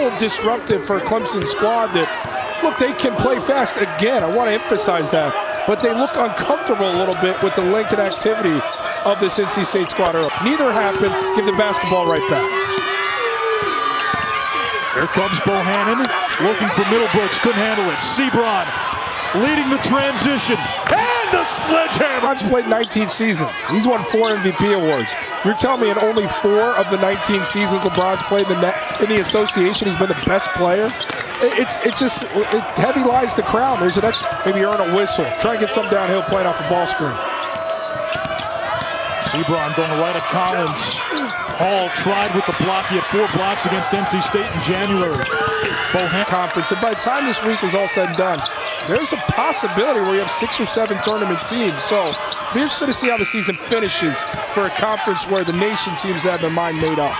little disruptive for a Clemson squad that, look, they can play fast. Again, I want to emphasize that. But they look uncomfortable a little bit with the length and activity of this NC State squad. Neither happened. Give the basketball right back. Here comes Bohannon, looking for Middlebrooks, couldn't handle it. Seabron leading the transition, and the sledgehammer. LeBron's played 19 seasons. He's won 4 MVP awards. You're telling me in only 4 of the 19 seasons LeBron's played in the association, he's been the best player? It's just heavy lies to crown. There's an maybe earn a whistle. Try and get some downhill playing off the ball screen. Seabron going to right of Collins. Hall tried with the block. He had 4 blocks against NC State in January. Bohannon Conference, and by the time this week is all said and done, there's a possibility where you have 6 or 7 tournament teams. So be interested to see how the season finishes for a conference where the nation seems to have their mind made up.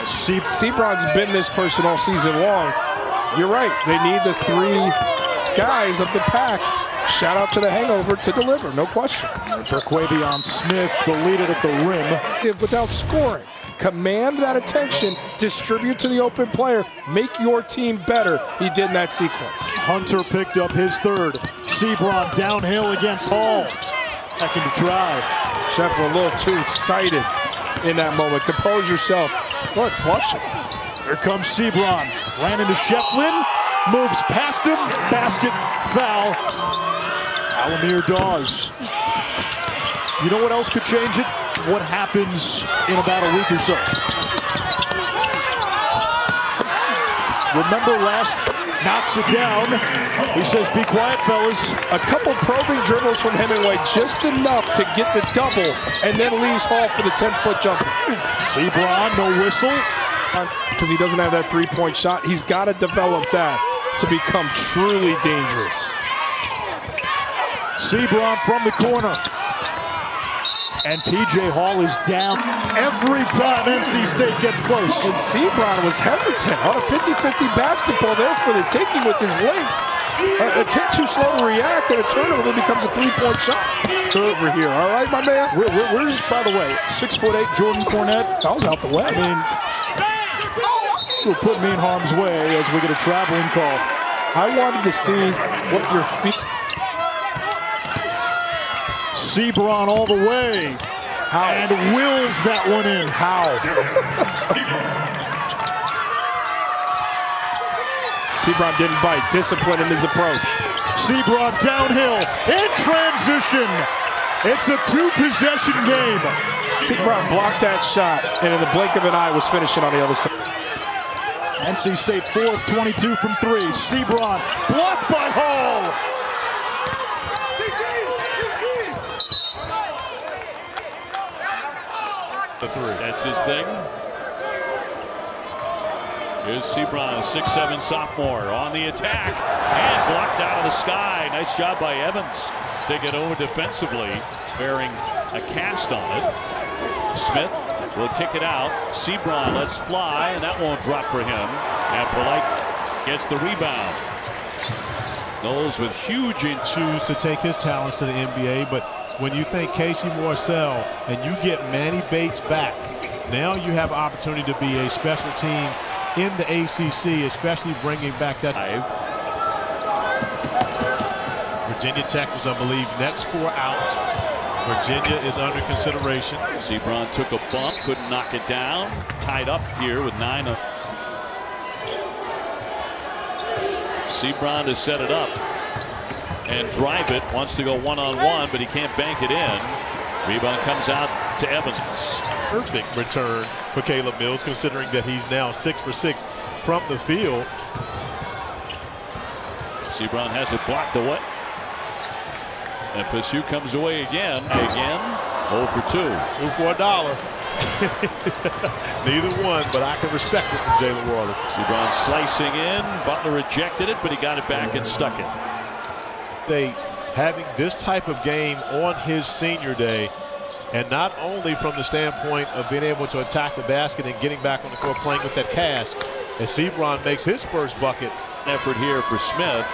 Seabron's been this person all season long. You're right. They need the 3 guys of the pack. Shout out to the hangover to deliver, no question. Terquavion Smith deleted at the rim. Without scoring, command that attention, distribute to the open player, make your team better. He did in that sequence. Hunter picked up his 3rd. Seabron downhill against Hall. Second to try. Scheffler a little too excited in that moment. Compose yourself. Go ahead, flush it. Here comes Seabron. Ran into Shefflin. Moves past him. Basket, foul. Alamir Dawes. You know what else could change it? What happens in about a week or so? Remember last knocks it down. He says, be quiet, fellas. A couple probing dribbles from Hemingway, just enough to get the double, and then leaves Hall for the 10-foot jumper. Seabron, no whistle. Because he doesn't have that 3-point shot. He's got to develop that to become truly dangerous. Seabron from the corner. And P.J. Hall is down every time NC State gets close. And Seabron was hesitant on a 50-50 basketball there for the taking with his length. A tick too slow to react, and a turnover becomes a 3-point shot. Over here, all right, my man? Where's, by the way, 6'8" Jordan Cornette? That was out the way. I mean, you'll put me in harm's way as we get a traveling call. I wanted to see what your feet... Seabron all the way. How? And wills that one in. How? Seabron didn't bite. Discipline in his approach. Seabron downhill in transition. It's a 2-possession game. Seabron blocked that shot, and in the blink of an eye was finishing on the other side. NC State 4 of 22 from 3. Seabron blocked by Hall. That's his thing. Here's Seabron, a 6'7" sophomore on the attack and blocked out of the sky. Nice job by Evans. Take it over defensively, bearing a cast on it. Smith will kick it out. Seabron lets fly, and that won't drop for him. And Polite gets the rebound. Knowles with huge choose to take his talents to the NBA, but when you think Casey Morcell and you get Manny Bates back, now you have an opportunity to be a special team in the ACC, especially bringing back that. Virginia Tech was, I believe, next 4 out. Virginia is under consideration. Seabron took a bump, couldn't knock it down. Tied up here with 9. Seabron to set it up and drive it. Wants to go one-on-one, but he can't bank it in. Rebound comes out to Evans. Perfect return for Caleb Mills, considering that he's now 6 for 6 from the field. Seabron has it blocked away. And Pursuit comes away again. 0 for 2. 2 for $1. Neither one, but I can respect it from Jalen Waller. Seabron slicing in. Butler rejected it, but he got it back and stuck it. They having this type of game on his senior day, and not only from the standpoint of being able to attack the basket and getting back on the court playing with that cast, as Seabron makes his first bucket. Effort here for Smith.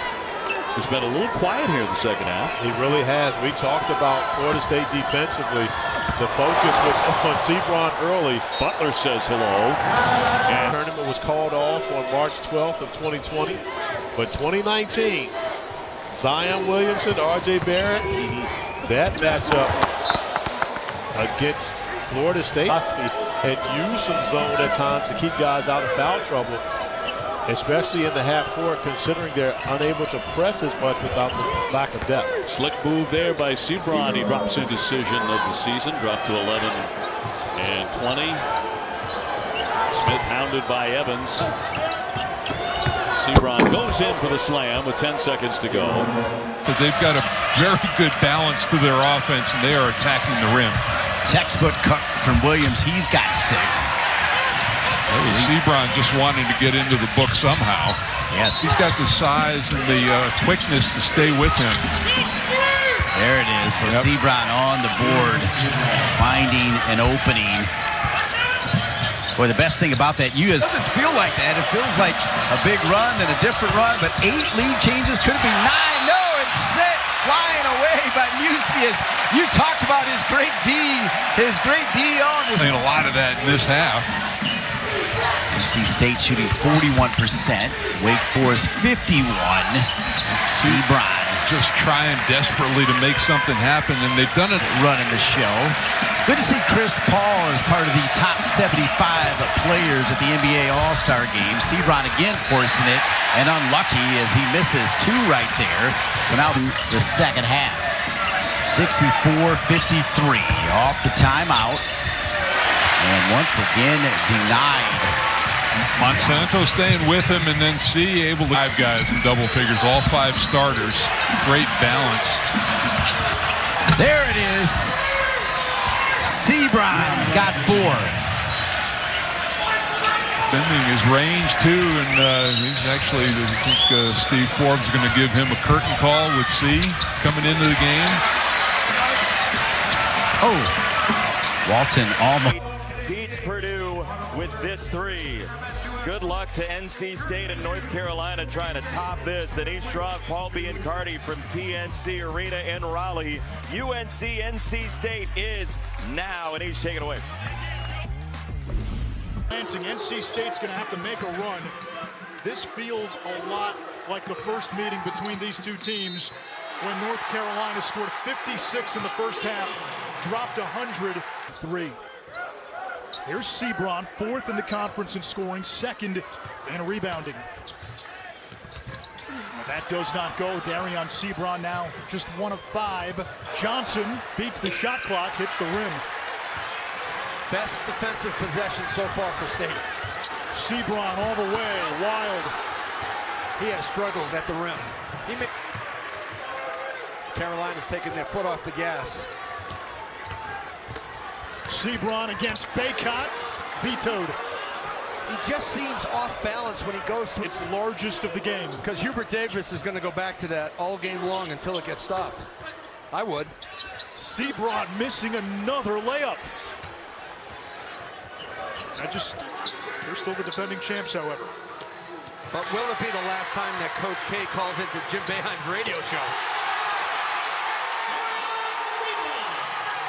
He's been a little quiet here in the second half. He really has. We talked about Florida State defensively. The focus was on Seabron early. Butler says hello. And the tournament was called off on March 12th of 2020. But 2019, Zion Williamson, R.J. Barrett, that matchup against Florida State had used some zone at times to keep guys out of foul trouble, especially in the half court, considering they're unable to press as much without the lack of depth. Slick move there by Seabron. He drops in decision of the season, dropped to 11 and 20. Smith hounded by Evans. Seabron goes in for the slam with 10 seconds to go. But they've got a very good balance to their offense, and they are attacking the rim. Textbook cut from Williams. He's got 6. Seabron just wanting to get into the book somehow. Yes. He's got the size and the quickness to stay with him. There it is. So Seabron on the board, finding an opening. Boy, the best thing about that, it doesn't feel like that. It feels like a big run, then a different run, but 8 lead changes, could it be 9? No, it's set, flying away by Musius. You talked about his great D on this. A lot of that in this half. NC State shooting 41%, Wake Forest 51. Seabron just trying desperately to make something happen, and they've done it. Running the show. Good to see Chris Paul as part of the top 75 players at the NBA All-Star Game. Seabron again forcing it, and unlucky as he misses 2 right there. So now the second half. 64-53 off the timeout. And once again denied. Monsanto staying with him, and then C able to 5 guys in double figures, all 5 starters. Great balance. There it is. Seabron's got 4. Defending his range too, and he's actually, I think Steve Forbes is going to give him a curtain call with C coming into the game. Oh, Walton almost beats Purdue with this 3. Good luck to NC State and North Carolina trying to top this. And East Strong, Paul Biancardi from PNC Arena in Raleigh. UNC NC State is now, and he's taken away. NC State's going to have to make a run. This feels a lot like the first meeting between these two teams when North Carolina scored 56 in the first half, dropped 103. Here's Seabron, 4th in the conference in scoring, 2nd in rebounding. That does not go. Dereon Seabron now just 1 of 5. Johnson beats the shot clock, hits the rim. Best defensive possession so far for State. Seabron all the way, Wild. He has struggled at the rim. Carolina's taking their foot off the gas. Seabron against Baycott, vetoed. He just seems off balance when he goes to It's largest of the game. Because Hubert Davis is going to go back to that all game long until it gets stopped. I would. Seabron missing another layup. They're still the defending champs, however. But will it be the last time that Coach K calls into Jim Boeheim's radio show?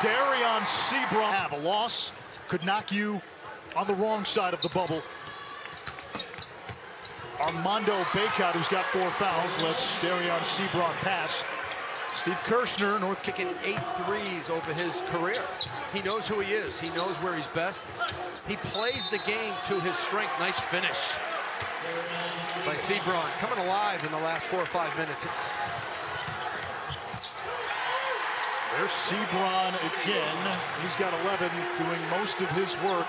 Dereon Seabron have a loss, could knock you on the wrong side of the bubble. Armando Baycott, who's got 4 fouls, lets Dereon Seabron pass. Steve Kirshner, North kicking 8 threes over his career. He knows who he is. He knows where he's best. He plays the game to his strength. Nice finish by Seabron, coming alive in the last 4 or 5 minutes. There's Seabron again. He's got 11, doing most of his work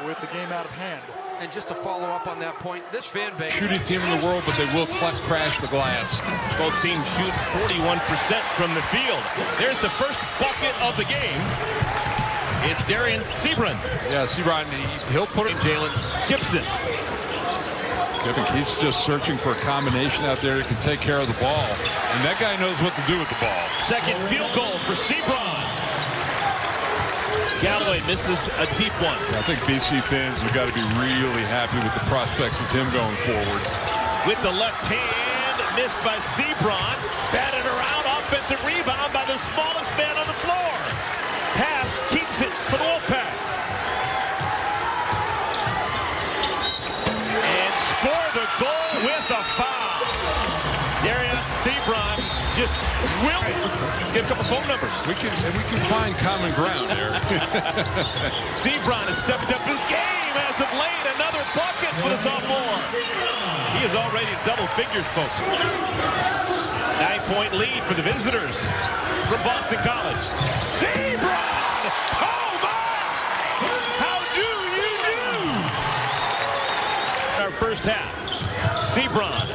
with the game out of hand. And just to follow up on that point, this fan base. Shooting team in the world, but they will crash the glass. Both teams shoot 41% from the field. There's the first bucket of the game. It's Dereon Seabron. Yeah, Seabron, he'll put it. Jalen Gibson. I think he's just searching for a combination out there that can take care of the ball. And that guy knows what to do with the ball. Second field goal for Seabron. Galloway misses a deep one. I think BC fans have got to be really happy with the prospects of him going forward. With the left hand, missed by Seabron. Batted around, offensive rebound by the smallest man on the floor. Pass keeps it for the Wolfpack. And score the goal with a foul. Dereon Seabron just will. Let's get a couple phone numbers. We can find common ground there. Seabron has stepped up his game as of late. Another bucket for the sophomore. He is already in double figures, folks. 9-point lead for the visitors from Boston College. Seabron! Oh my! How do you do? Our first half. Seabron.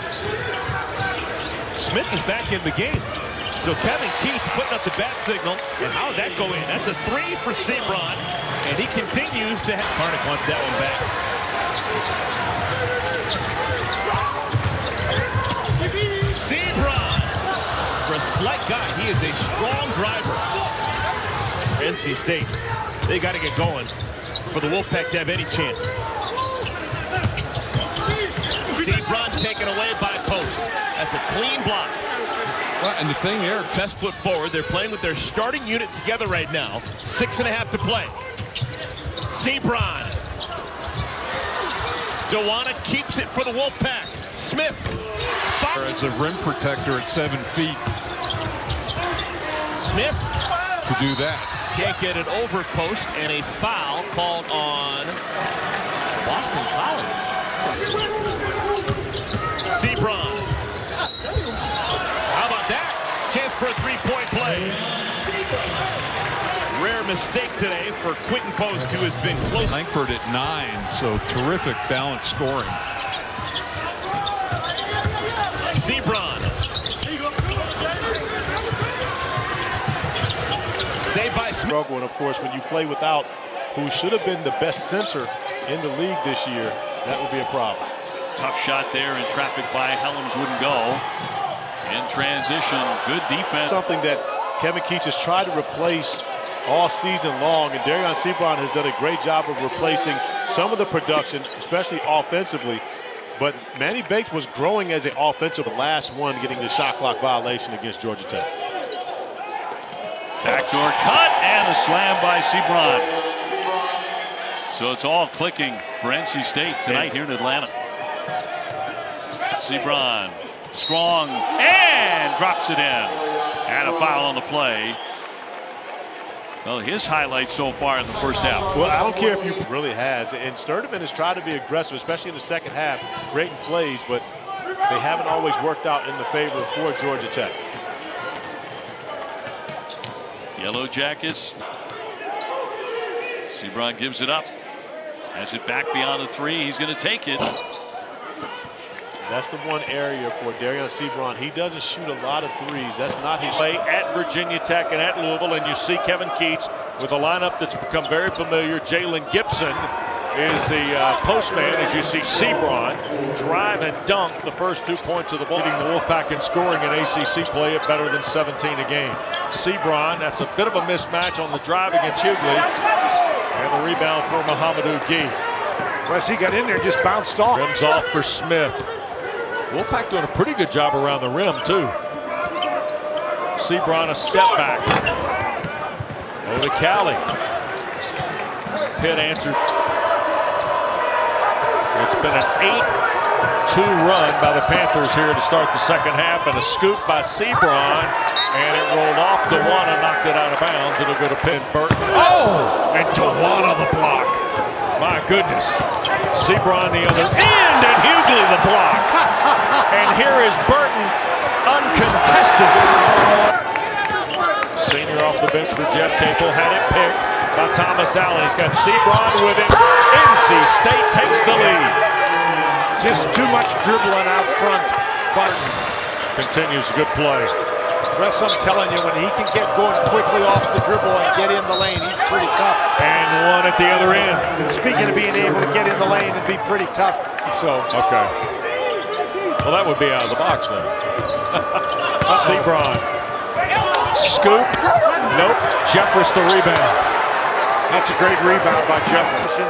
Smith is back in the game. So Kevin Keats putting up the bat signal. And how did that go in? That's a 3 for Seabron. And he continues to have. Harnick wants that one back. Seabron. For a slight guy, he is a strong driver. NC State, they got to get going for the Wolfpack to have any chance. Seabron taken away by post. That's a clean block. Well, and the thing there, Best foot forward. They're playing with their starting unit together right now. 6.5 to play. Seabron. Dewana keeps it for the Wolfpack. Smith. as a rim protector at 7 feet. Smith. To do that. Can't get it over post, and a foul called on Boston College. Seabron. How about that? Chance for a three-point play. Rare mistake today for Quentin Post, who has been close. Langford at 9, so terrific balanced scoring. Seabron. Saved by Smith. Struggle, and of course, when you play without who should have been the best center in the league this year, that would be a problem. Tough shot there, and traffic by Helms wouldn't go. In transition, good defense. Something that Kevin Keats has tried to replace all season long, and Dereon Seabron has done a great job of replacing some of the production, especially offensively. But Manny Bates was growing as an offensive, the last one getting the shot clock violation against Georgia Tech. Backdoor cut and a slam by Seabron. So it's all clicking for NC State tonight here in Atlanta. Seabron, strong, and drops it in. And a foul on the play. Well, his highlight so far in the first half. Well, I don't care if you really has. And Sturdivant has tried to be aggressive, especially in the second half, creating plays, but they haven't always worked out in the favor for Georgia Tech. Yellow Jackets. Seabron gives it up. Has it back beyond the three. He's going to take it. That's the one area for Dereon Seabron. He doesn't shoot a lot of threes. That's not his play at Virginia Tech and at Louisville, and you see Kevin Keats with a lineup that's become very familiar. Jalen Gibson is the postman, as you see Seabron drive and dunk the first 2 points of the ball. Leading the Wolfpack in scoring in ACC play at better than 17 a game. Seabron, that's a bit of a mismatch on the drive against Hughley. And the rebound for Mohamedou Gueye. He got in there, just bounced off. Rims off for Smith. Wolfpack doing a pretty good job around the rim, too. Seabron a step back. Over to Cali. Pitt answered. It's been an 8-2 run by the Panthers here to start the second half, and a scoop by Seabron, and it rolled off Dewana, knocked it out of bounds. It'll go to Pitt. Burton. Oh! And Dewana the block. My goodness. Seabron the other end, and Hughley the block. And here is Burton uncontested. Senior off the bench for Jeff Capel, had it picked by Thomas Allen. He's got Seabron with it. NC State takes the lead. Just too much dribbling out front. Barton continues good play. Russ, I'm telling you, when he can get going quickly off the dribble and get in the lane, he's pretty tough. And one at the other end. And speaking of being able to get in the lane and be pretty tough. So, okay. Well, that would be out of the box then. Seabron. Scoop. Nope. Jeffress the rebound. That's a great rebound by Jefferson.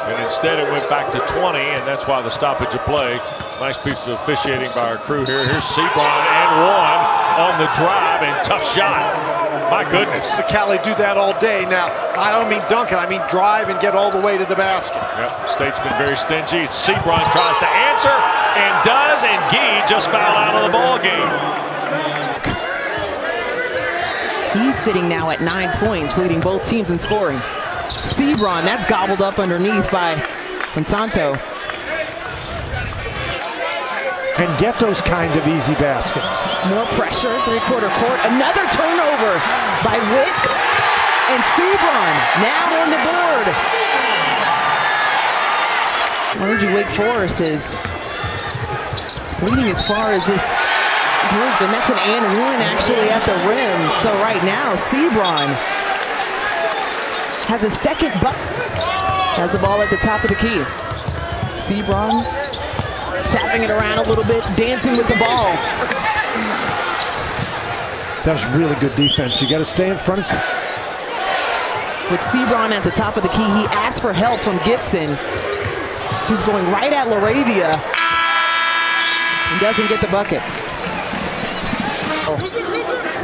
And instead it went back to 20, and that's why the stoppage of play. Nice piece of officiating by our crew here. Here's Seabron and one on the drive, and tough shot. My goodness. The Cali do that all day. Now, I don't mean dunk it, I mean drive and get all the way to the basket. Yep, State's been very stingy. Seabron tries to answer and does, and Gee just fouled out of the ball game. He's sitting now at 9 points, leading both teams in scoring. Seabron, that's gobbled up underneath by Monsanto. And get those kind of easy baskets. More pressure, three-quarter court. Another turnover by Witt. And Seabron now on the board. Mind you, Wake Forest is leading as far as this group, and that's an and one actually at the rim. So right now, Seabron has a second bucket. Has the ball at the top of the key. Seabron tapping it around a little bit, dancing with the ball. That was really good defense. You got to stay in front of him. With Seabron at the top of the key, he asked for help from Gibson. He's going right at LaRavia and doesn't get the bucket.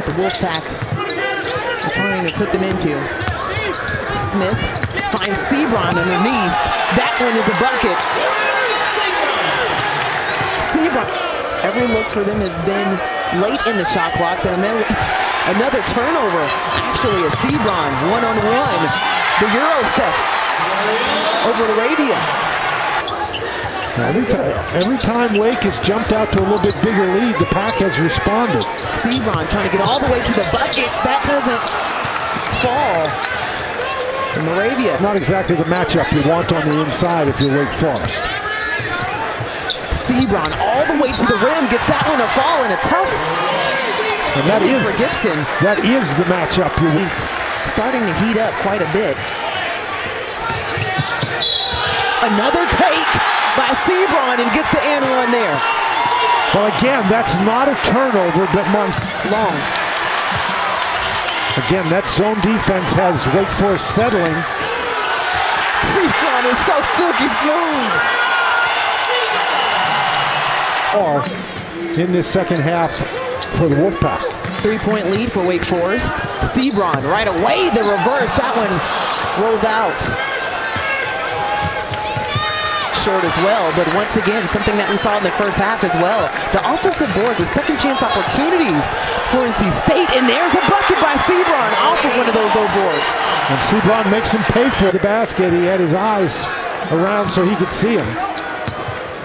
The Wolfpack are trying to put them into. Smith finds Seabron underneath. That one is a bucket. Seabron. Every look for them has been late in the shot clock. Another turnover. Actually, a Seabron one-on-one. The Euro step over LaRavia. Every time Wake has jumped out to a little bit bigger lead, the Pack has responded. Seabron trying to get all the way to the bucket. That doesn't fall. And LaRavia. Not exactly the matchup you want on the inside if you're Wake Forest. Seabron all the way to the rim, gets that one to fall, and a tough and that is for Gibson. That is the matchup you want. He's starting to heat up quite a bit. Another take by Seabron and gets the and one there. Well, again, that's not a turnover, but long. Again, that zone defense has Wake Forest settling. Seabron is so silky smooth. In this second half for the Wolfpack. 3-point lead for Wake Forest. Seabron right away, the reverse. That one rolls out. Short as well, but once again, something that we saw in the first half as well. The offensive boards, the second chance opportunities for NC State, and there's a bucket by Seabron off of one of those boards. And Seabron makes him pay for the basket. He had his eyes around so he could see him.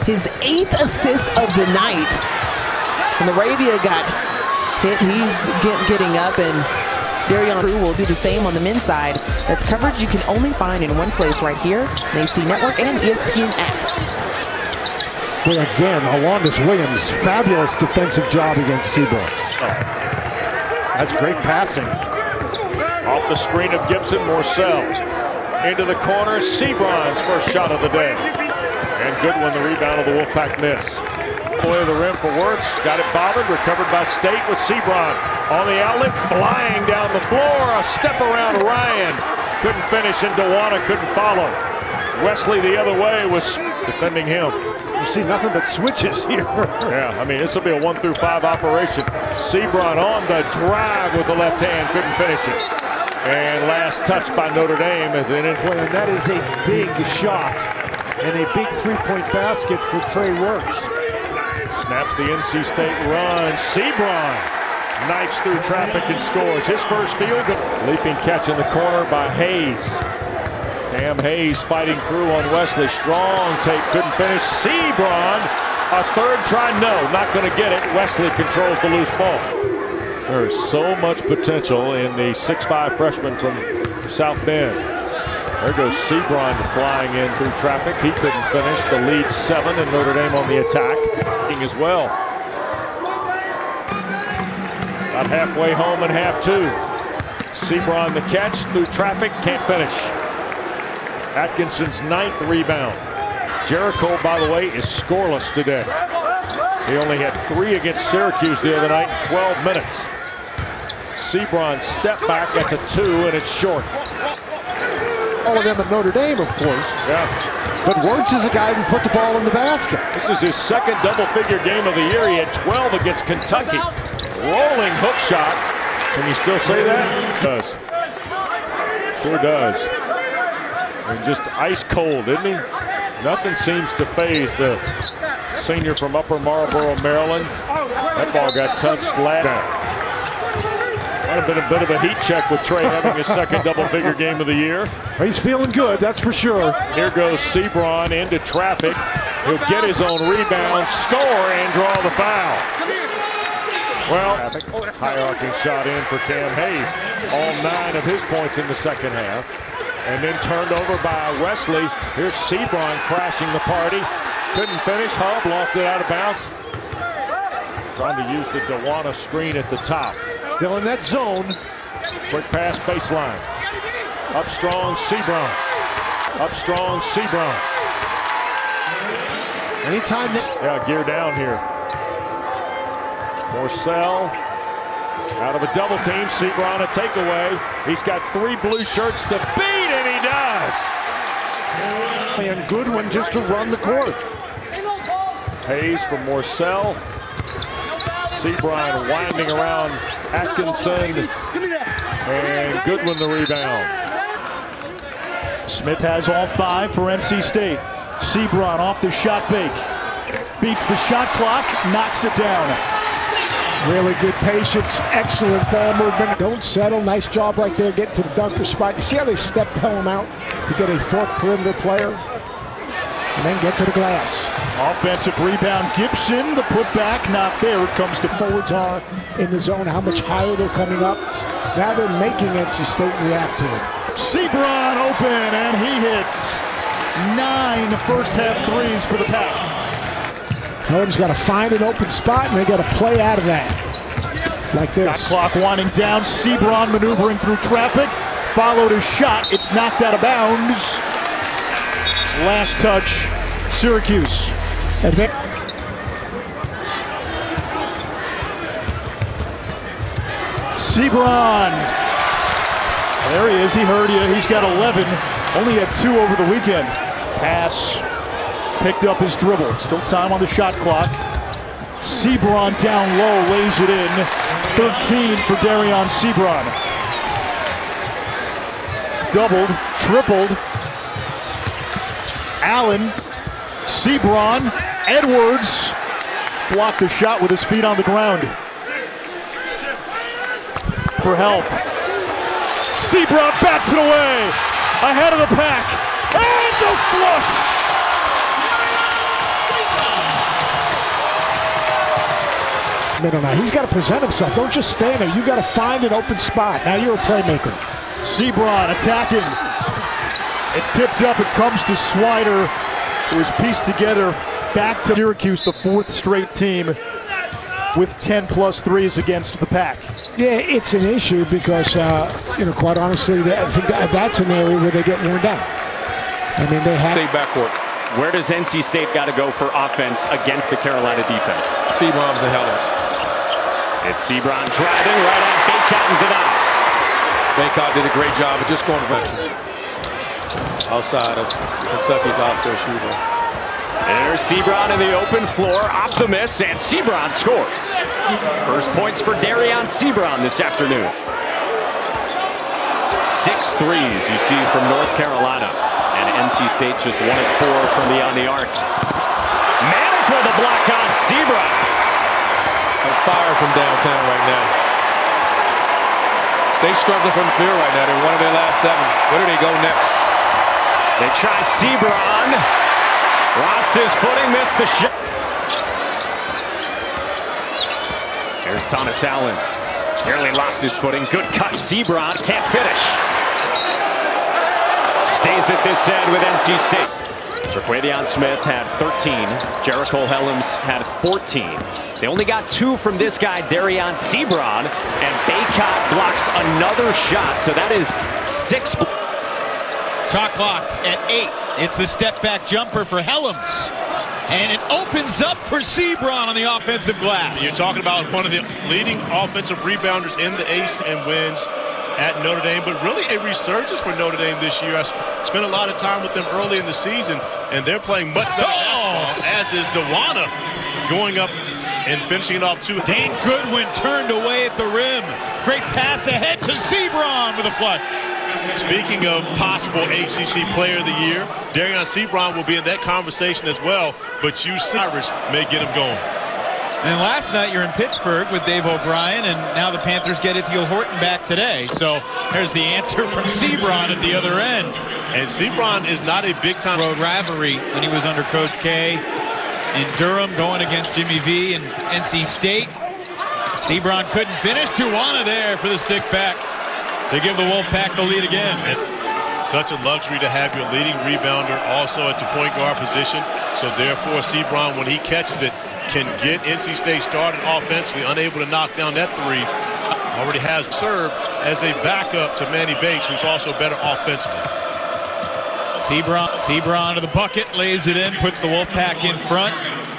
His 8th assist of the night. And LaRavia got hit. He's getting up, and Dereon will do the same on the men's side. That's coverage you can only find in one place right here, the AC Network and ESPN app. Well, again, Alondis Williams, fabulous defensive job against Seabron. That's great passing. Off the screen of Gibson, Morcell. Into the corner, Seabron's first shot of the day. And good one, the rebound of the Wolfpack miss. Away to the rim for Wirtz. Got it bothered, recovered by State with Seabron. On the outlet, flying down the floor. A step around Ryan. Couldn't finish, and Dewana couldn't follow. Wesley the other way was defending him. You see nothing but switches here. Yeah, I mean, this will be a 1-through-5 operation. Seabron on the drive with the left hand, couldn't finish it. And last touch by Notre Dame as an in-play. And that is a big shot. And a big three-point basket for Trey Wirtz. Snaps the NC State run. Seabron knifes through traffic and scores his first field goal. Leaping catch in the corner by Hayes. Cam Hayes fighting through on Wesley. Strong take, couldn't finish. Seabron, a third try, no, not going to get it. Wesley controls the loose ball. There's so much potential in the 6'5" freshman from South Bend. There goes Seabron flying in through traffic. He couldn't finish. The lead 7, and Notre Dame on the attack as well. About halfway home in half 2. Seabron the catch through traffic, can't finish. Atkinson's 9th rebound. Jericho, by the way, is scoreless today. He only had 3 against Syracuse the other night in 12 minutes. Seabron step back, that's a 2, and it's short. All of them at Notre Dame, of course. Yeah. But Wirtz is a guy who put the ball in the basket. This is his second double-figure game of the year. He had 12 against Kentucky. Rolling hook shot. Can you still say that? Does. Sure does. And just ice cold, isn't he? Nothing seems to faze the senior from Upper Marlboro, Maryland. That ball got touched last. Might have been a bit of a heat check with Trey having his second double-figure game of the year. He's feeling good, that's for sure. Here goes Seabron into traffic. He'll get his own rebound, score, and draw the foul. Well, high arcing shot in for Cam Hayes. All 9 of his points in the second half. And then turned over by Wesley. Here's Seabron crashing the party. Couldn't finish. Hub lost it out of bounds. Trying to use the Dewana screen at the top. Still in that zone. Quick pass baseline. Up strong, Seabron. Up strong, Seabron. Anytime that... Yeah, gear down here. Morcell out of a double team. Seabron a takeaway. He's got 3 blue shirts to beat, and he does. And Goodwin just to run the court. Hayes from Morcell. Seabron winding around Atkinson. And Goodwin the rebound. Smith has all 5 for NC State. Seabron off the shot fake. Beats the shot clock, knocks it down. Really good patience, excellent ball movement. Don't settle, nice job right there getting to the dunker spot. You see how they step him out to get a 4th perimeter player? And then get to the glass. Offensive rebound, Gibson, the putback, not there. It comes to forwards are in the zone, how much higher they're coming up. Now they're making NC State react to it. Seabron open, and he hits 9 first half threes for the Pack. Helms got to find an open spot, and they got to play out of that. Like this. Shot clock winding down. Seabron maneuvering through traffic. Followed his shot. It's knocked out of bounds. Last touch, Syracuse. Seabron. There he is. He heard you. He's got 11. Only had 2 over the weekend. Pass. Picked up his dribble. Still time on the shot clock. Seabron down low, lays it in. 13 for Dereon Seabron. Doubled, tripled. Allen, Seabron, Edwards blocked the shot with his feet on the ground. For help. Seabron bats it away. Ahead of the Pack. And the flush. Now he's got to present himself. Don't just stand there. You got to find an open spot. Now you're a playmaker. Seabron attacking. It's tipped up. It comes to Swider, who is pieced together. Back to Syracuse, the 4th straight team with 10+ threes against the Pack. Yeah, it's an issue because, quite honestly, I think that's an area where they get worn down. I mean, they have... Stay backcourt. Where does NC State got to go for offense against the Carolina defense? Seabrons and Helens. It's Seabron driving right at Baycott and Vidal. Baycott did a great job of just going vertical. Outside of Kentucky's outfield shooter. There's Seabron in the open floor, off the miss, and Seabron scores. First points for Dereon Seabron this afternoon. 6 threes you see from North Carolina. And NC State just 1 of 4 from beyond the arc. Manic with a block on Seabron. On fire from downtown right now. State struggling from the field right now. They're 1 of their last 7. Where do they go next? They try Seabron. Lost his footing, missed the shot. Here's Thomas Allen. Nearly lost his footing. Good cut. Seabron can't finish. Stays at this end with NC State. Traquavion Smith had 13. Jericho Helms had 14. They only got 2 from this guy, Dereon Seabron, and Baycott blocks another shot. So that is 6. Shot clock at 8. It's the step back jumper for Helms. And it opens up for Seabron on the offensive glass. You're talking about one of the leading offensive rebounders in the ACC and wins at Notre Dame, but really a resurgence for Notre Dame this year. I spent a lot of time with them early in the season, and they're playing much better basketball, as is Dewana, going up and finishing it off too. Dane Goodwin turned away at the rim. Great pass ahead to Seabron with a flush. Speaking of possible ACC Player of the Year, Dereon Seabron will be in that conversation as well, but Irish may get him going. And last night you're in Pittsburgh with Dave O'Brien, and now the Panthers get Ithiel Horton back today. So there's the answer from Seabron at the other end. And Seabron is not a big-time road rivalry when he was under Coach K in Durham, going against Jimmy V and NC State. Seabron couldn't finish. Dewana there for the stick back to give the Wolfpack the lead again. And such a luxury to have your leading rebounder also at the point guard position. So therefore, Seabron, when he catches it, can get NC State started offensively, unable to knock down that three. Already has served as a backup to Manny Bates, who's also better offensively. Seabron to the bucket, lays it in, puts the Wolfpack in front.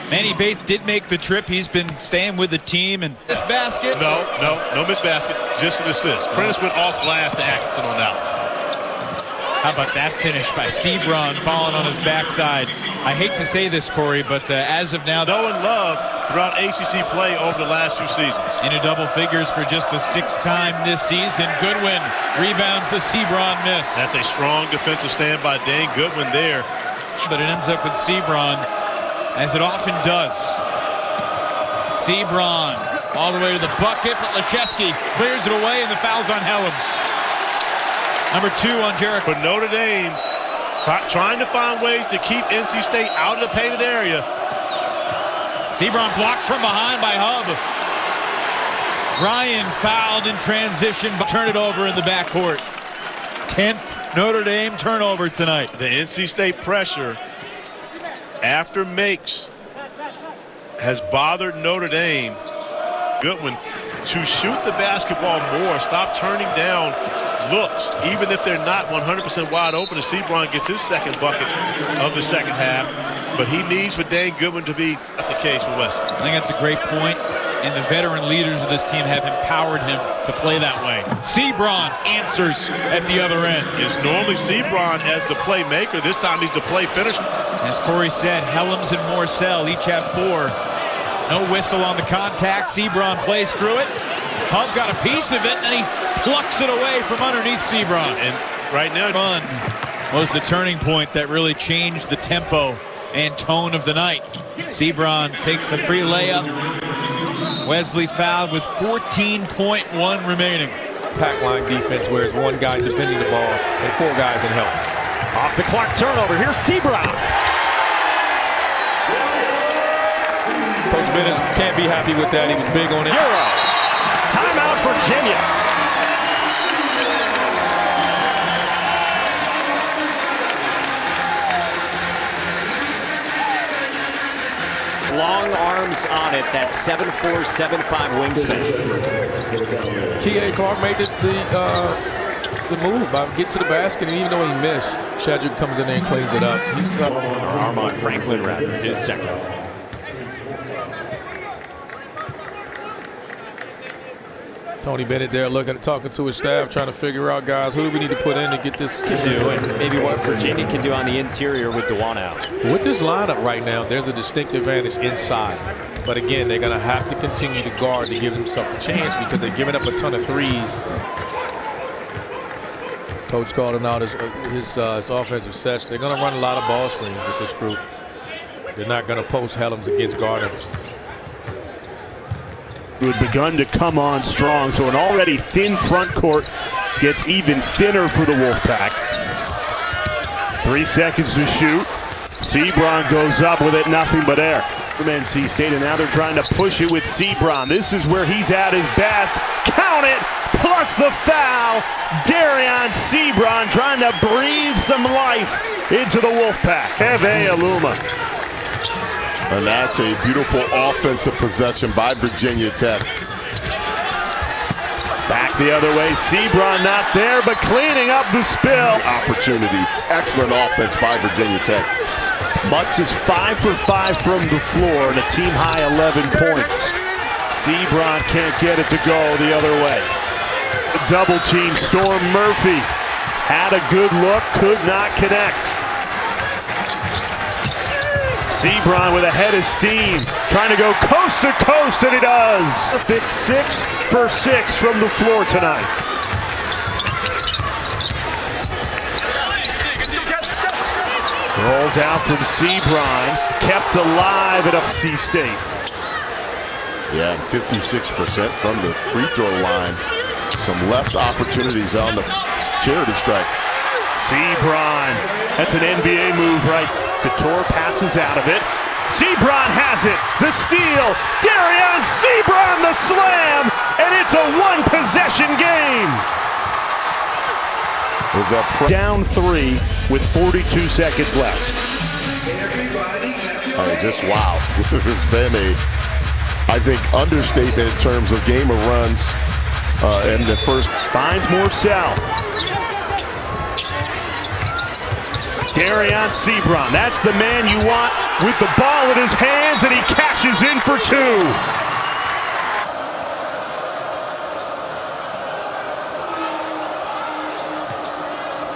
Manny Bates did make the trip. He's been staying with the team. And this basket? No miss basket, just an assist. Prentice went off glass to Atkinson on that one. How about that finish by Seabron falling on his backside? I hate to say this, Corey, but as of now, knowing love throughout ACC play over the last 2 seasons. Into double figures for just the 6th time this season. Goodwin rebounds the Seabron miss. That's a strong defensive stand by Dane Goodwin there. But it ends up with Seabron, as it often does. Seabron all the way to the bucket, but Leschewski clears it away, and the foul's on Helms. Number 2 on Jericho. But Notre Dame trying to find ways to keep NC State out of the painted area. Seabron blocked from behind by Hub. Ryan fouled in transition, but turn it over in the backcourt. 10th Notre Dame turnover tonight. The NC State pressure after makes has bothered Notre Dame. Goodwin to shoot the basketball more, stop turning down looks, even if they're not 100% wide open, as Seabron gets his second bucket of the second half. But he needs for Dane Goodwin to be the case for Western. I think that's a great point, and the veteran leaders of this team have empowered him to play that way. Seabron answers at the other end. It's normally Seabron as the playmaker. This time he's the play finisher. As Corey said, Helms and Morcell each have 4. No whistle on the contact. Seabron plays through it. Hub got a piece of it, and he plucks it away from underneath Seabron. And right now, fun was the turning point that really changed the tempo and tone of the night. Seabron takes the free layup. Wesley fouled with 14.1 remaining. Pack line defense where it's 1 guy defending the ball and 4 guys in help. Off the clock turnover. Here's Seabron. Coach Bennett can't be happy with that. He was big on it. Euro. Timeout, Virginia. Long arms on it, that 7'4", 7'5" wingspan. K.A. Clark made the move by getting to the basket, and even though he missed, Shadrick comes in there and cleans it up. He's Armand Franklin, rather, his second. Tony Bennett there talking to his staff, trying to figure out, guys, who do we need to put in to get this and maybe what Virginia can do on the interior with Dewana out. With this lineup right now, there's a distinct advantage inside. But again, they're going to have to continue to guard to give themselves a chance because they're giving up a ton of threes. Coach calling out his offensive sets. They're going to run a lot of ball screens with this group. They're not going to post Helms against Gardner. Who had begun to come on strong, so an already thin front court gets even thinner for the Wolfpack. 3 seconds to shoot. Seabron goes up with it, nothing but air. From NC State, and now they're trying to push it with Seabron. This is where he's at his best. Count it, plus the foul. Dereon Seabron trying to breathe some life into the Wolfpack. Heve Aluma. And that's a beautiful offensive possession by Virginia Tech. Back the other way, Seabron not there, but cleaning up the spill. Opportunity, excellent offense by Virginia Tech. Mutz is 5 for 5 from the floor and a team-high 11 points. Seabron can't get it to go the other way. Double team, Storm Murphy. Had a good look, could not connect. Seabron with a head of steam, trying to go coast to coast, and he does. Fit 6 for 6 from the floor tonight. Rolls out from Seabron, kept alive at NC State. Yeah, 56% from the free throw line. Some left opportunities on the charity strike. Seabron, that's an NBA move, right? Couture passes out of it. Seabron has it. The steal. Dereon Seabron the slam, and it's a one-possession game. Down 3 with 42 seconds left. Just wow. This has been a, I think, understatement in terms of game of runs. And the first finds Morcell. Dereon Seabron, that's the man you want with the ball in his hands, and he cashes in for 2.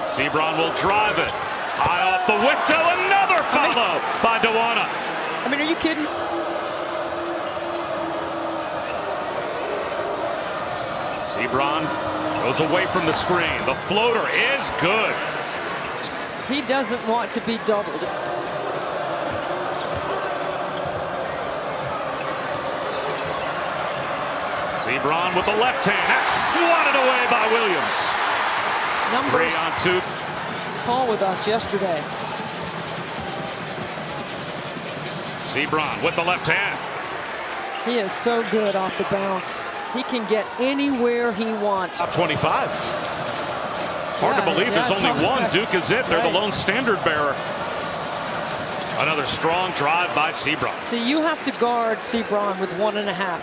Seabron will drive it. High off the window, another follow by Dewana. I mean, are you kidding? Seabron goes away from the screen. The floater is good. He doesn't want to be doubled. Seabron with the left hand. That's swatted away by Williams. Numbers 3 on 2. Paul with us yesterday. Seabron with the left hand. He is so good off the bounce. He can get anywhere he wants. Top 25. Hard to believe there's only one. Duke is it. They're the lone standard bearer. Another strong drive by Seabron. So you have to guard Seabron with 1.5.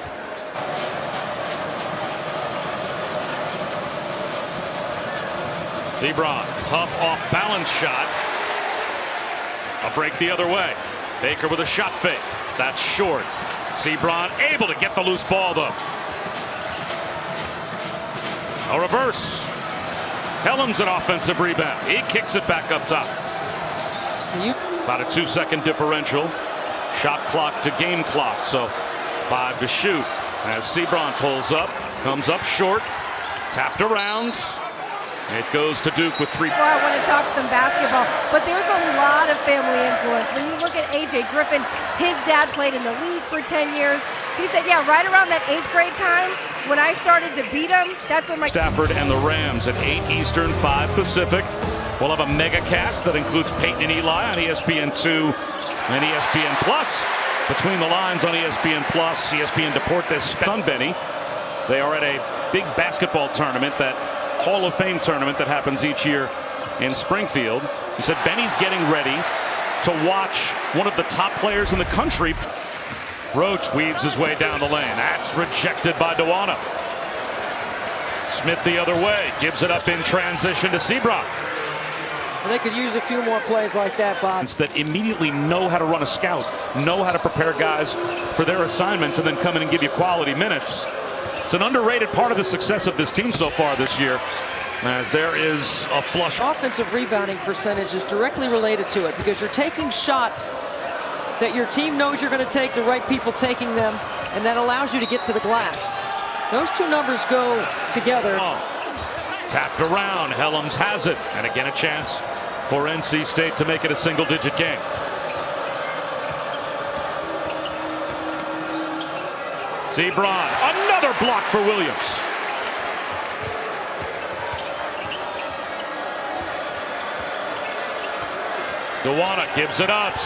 Seabron, tough off-balance shot. A break the other way. Baker with a shot fake. That's short. Seabron able to get the loose ball, though. A reverse. Helms an offensive rebound. He kicks it back up top. About a 2-second differential. Shot clock to game clock, so 5 to shoot. As Seabron pulls up, comes up short, tapped around. It goes to Duke with 3. I want to talk some basketball, but there's a lot of family influence. When you look at A.J. Griffin, his dad played in the league for 10 years. He said, yeah, right around that 8th grade time, when I started to beat him, that's when my... Stafford and the Rams at 8 Eastern, 5 Pacific. We'll have a mega cast that includes Peyton and Eli on ESPN2 and ESPN Plus. Between the lines on ESPN Plus, ESPN Deportes, Sun Benny. They are at a big basketball tournament, that Hall of Fame tournament that happens each year in Springfield. He said Benny's getting ready to watch one of the top players in the country. Roach weaves his way down the lane. That's rejected by Dewana. Smith the other way, gives it up in transition to Seabron. And they could use a few more plays like that, Bob. That immediately know how to run a scout, know how to prepare guys for their assignments, and then come in and give you quality minutes. It's an underrated part of the success of this team so far this year, as there is a flush. Offensive rebounding percentage is directly related to it, because you're taking shots that your team knows you're going to take, the right people taking them, and that allows you to get to the glass. Those two numbers go together. Tapped around, Helms has it, and again a chance for NC State to make it a single-digit game. Seabron, another block for Williams. Dewana gives it up.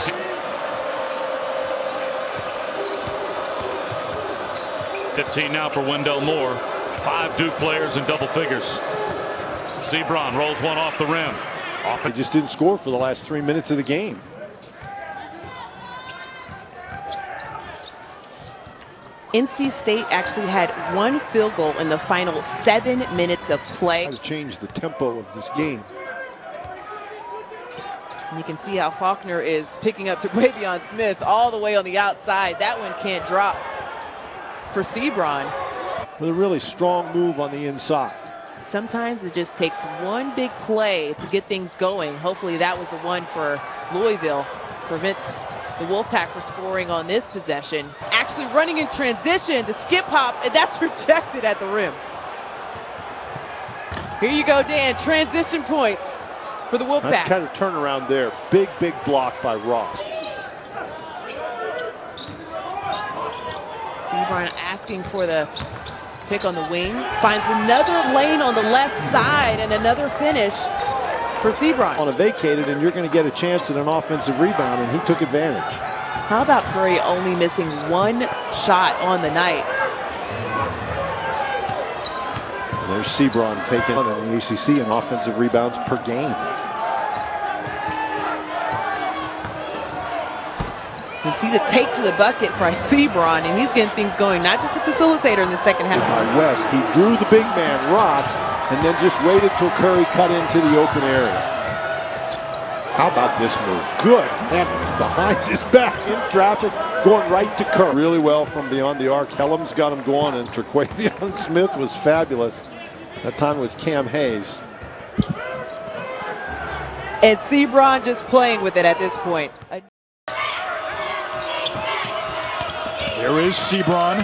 15 now for Wendell Moore. 5 Duke players in double figures. Seabron rolls one off the rim. He just didn't score for the last 3 minutes of the game. NC State actually had 1 field goal in the final 7 minutes of play. To change the tempo of this game. And you can see how Faulkner is picking up to Dereon Smith all the way on the outside. That one can't drop for Seabron. with a really strong move on the inside. Sometimes it just takes one big play to get things going. Hopefully that was the one for Louisville. Prevents the Wolfpack from scoring on this possession. Actually running in transition, the skip hop, and that's rejected at the rim. Here you go, Dan. Transition points for the Wolfpack. Nice kind of turnaround there. Big block by Ross. Seabron asking for the pick on the wing. Finds another lane on the left side and another finish for Seabron. On a vacated, and you're going to get a chance at an offensive rebound, and he took advantage. How about Curry only missing one shot on the night? And there's Seabron taking on the ACC in offensive rebounds per game. You see the take to the bucket by Seabron, and he's getting things going, not just a facilitator in the second half. By West, he drew the big man, Ross, and then just waited till Curry cut into the open area. How about this move? Good. And behind his back in traffic, going right to Curry. Really well from beyond the arc. Helms got him going, and Terquavion Smith was fabulous. That time it was Cam Hayes. And Seabron just playing with it at this point. There is Seabron.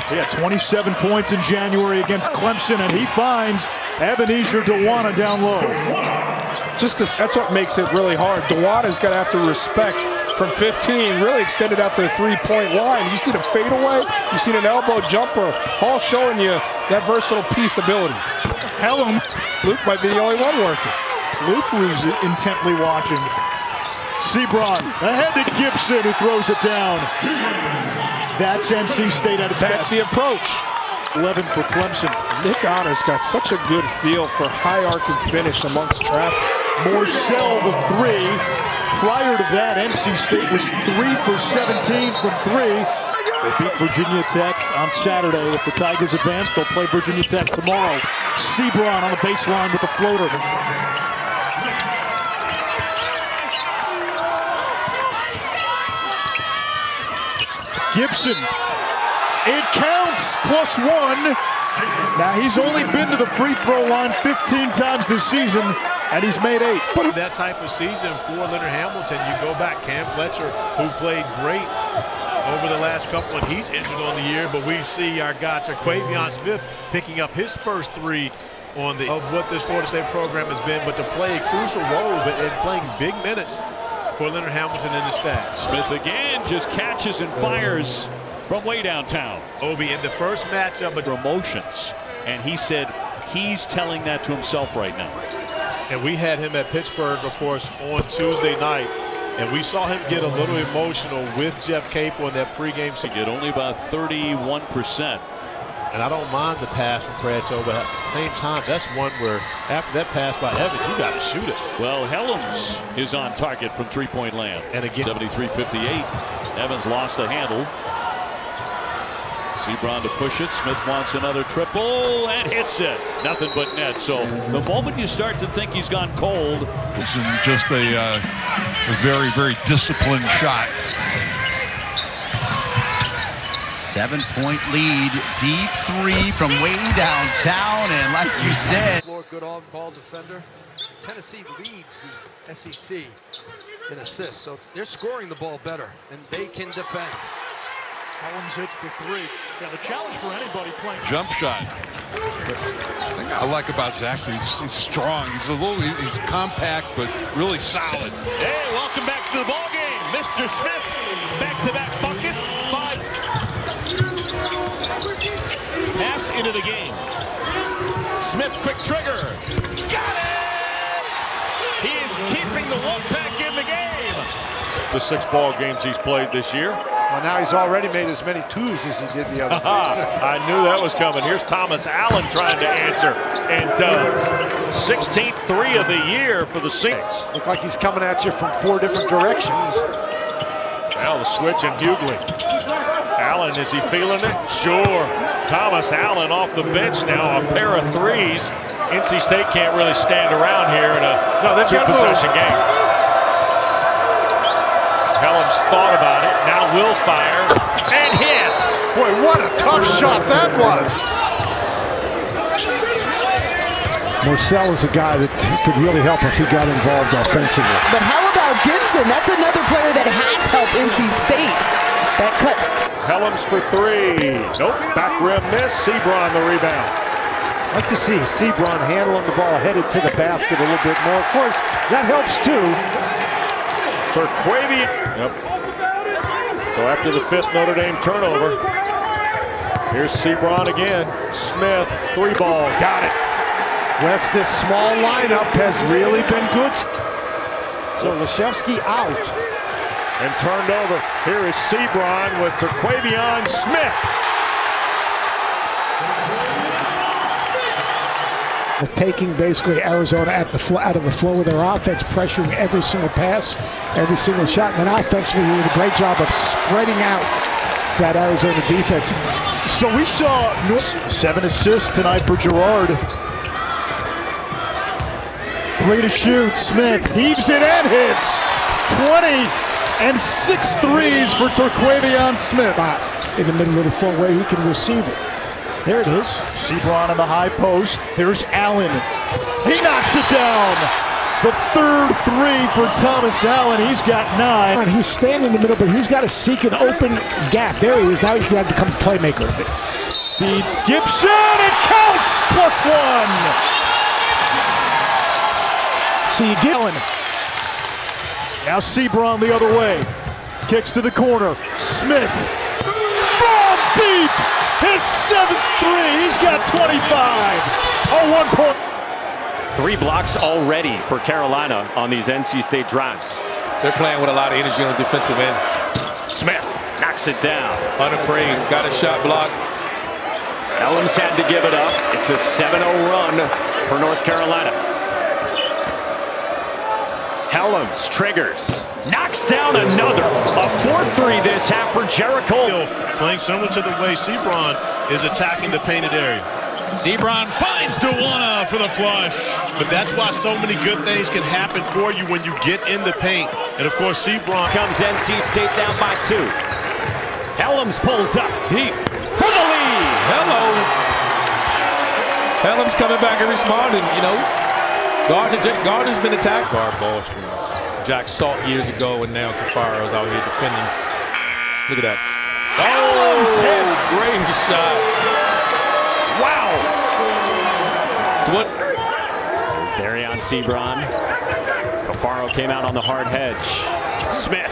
He had 27 points in January against Clemson, and he finds Ebenezer Dewana down low. That's what makes it really hard. Dewana's got to have to respect from 15, really extended out to the three-point line. You see the fadeaway, you see an elbow jumper, all showing you that versatile piece ability. Helm. Luke might be the only one working. Luke was intently watching. Seabron ahead to Gibson, who throws it down. That's NC State at its best. That's the approach. 11 for Clemson. Nick Honor's got such a good feel for high arcing finish amongst traffic. Morcell the three. Prior to that, NC State was 3 for 17 from 3. They beat Virginia Tech on Saturday. If the Tigers advance, they'll play Virginia Tech tomorrow. Seabron on the baseline with the floater. Gibson. It counts, +1. Now, he's only been to the free throw line 15 times this season, and he's made 8. But that type of season for Leonard Hamilton, you go back, Cam Fletcher, who played great over the last couple, and he's injured on the year, but we see our guy, Terquavion Smith, picking up his first 3 on of what this Florida State program has been, but to play a crucial role in playing big minutes for Leonard Hamilton and the staff. Smith again just catches and fires from way downtown. Obi in the first matchup, but emotions, and he said he's telling that to himself right now. And we had him at Pittsburgh, of course, on Tuesday night, and we saw him get a little emotional with Jeff Capel in that pregame. He get only about 31%. And I don't mind the pass from Prato, but at the same time, that's one where after that pass by Evans, you got to shoot it. Well, Helms is on target from three-point land. And again, 73-58. Evans lost the handle. Seabron to push it. Smith wants another triple and hits it. Nothing but net. So the moment you start to think he's gone cold, this is just a very, very disciplined shot. 7-point lead, deep 3 from way downtown, and like you said, Good on-ball defender. Tennessee leads the SEC in assists, so they're scoring the ball better, and they can defend. Helms hits the 3. Yeah, the challenge for anybody playing jump shot. The thing I like about Zach, he's strong. He's compact, but really solid. Hey, welcome back to the ball game, Mr. Smith. Back-to-back buckets. 5. Pass into the game. Smith, quick trigger. Got it! He is keeping the Wolfpack in the game. The 6 ball games he's played this year. Well, now he's already made as many 2s as he did the other day. I knew that was coming. Here's Thomas Allen trying to answer, and does. 16th 3 of the year for the Saints. Look like he's coming at you from 4 different directions. Now the switch and Hughley. Allen, is he feeling it? Sure. Thomas Allen off the bench now, a pair of 3s. NC State can't really stand around here in a 2-possession game. Helms thought about it, now will fire, and hit. Boy, what a tough shot that was. Marcel is a guy that could really help if he got involved offensively. But how about Gibson? That's another player that has helped NC State. That cuts. Helms for three. Nope, back rim miss. Seabron the rebound. I'd like to see Seabron handling the ball headed to the basket a little bit more. Of course, that helps too. Turquavian. Yep. So after the 5th Notre Dame turnover, here's Seabron again. Smith, 3-ball, got it. West, this small lineup has really been good. So Leshevsky out. And turned over. Here is Seabron with Turquavian Smith. Taking basically Arizona at the out of the flow of their offense, pressuring every single pass, every single shot. And then offensively, we did a great job of spreading out that Arizona defense. So we saw 7 assists tonight for Gerard. 3 to shoot. Smith heaves it and hits. 20 and 6 threes for Turquavian Smith. In the middle of the floor where he can receive it. There it is. Seabron in the high post. Here's Allen. He knocks it down. The 3rd three for Thomas Allen. He's got 9. He's standing in the middle, but he's got to seek an open gap. There he is. Now he's got to become a playmaker. Feeds Gibson. It counts. +1. See Allen. Now Seabron the other way. Kicks to the corner. Smith. Ball deep. His 7th three. He's got 25. Oh, 1 point. 3 blocks already for Carolina on these NC State drives. They're playing with a lot of energy on the defensive end. Smith knocks it down. Unafraid. Got a shot blocked. Helms had to give it up. It's a 7-0 run for North Carolina. Helms triggers, knocks down another. A 4-3 this half for Jericho. Playing similar to the way Seabron is attacking the painted area. Seabron finds Dewana for the flush. But that's why so many good things can happen for you when you get in the paint. And of course, Seabron comes NC State down by 2. Helms pulls up deep for the lead. Hello. Helms coming back and responding, you know. Guard has been attacked. Guard ball screens. Jack Salt years ago, and now Cafaro's out here defending. Look at that. Oh, great shot. Wow. So what? There's Dereon Seabron. Cafaro came out on the hard hedge. Smith.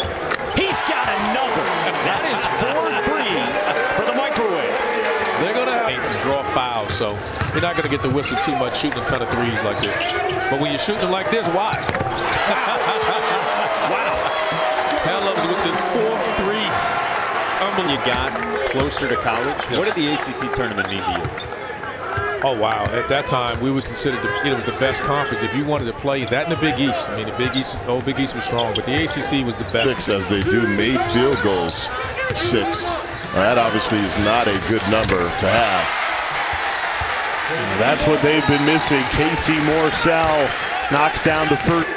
He's got another. That is 4 threes for the microwave. They're going to have to draw fouls, so you're not going to get the whistle too much shooting a ton of threes like this. But when you're shooting them like this, why? Wow. Helms with this 4-3. You got closer to college. Yeah. What did the ACC tournament mean to you? Oh, wow. At that time, we were considered it was the best conference. If you wanted to play that in the Big East, I mean, the Big East was strong, but the ACC was the best. 6 as they do made field goals. 6. That obviously is not a good number to have. That's what they've been missing. Casey Morsell knocks down the first.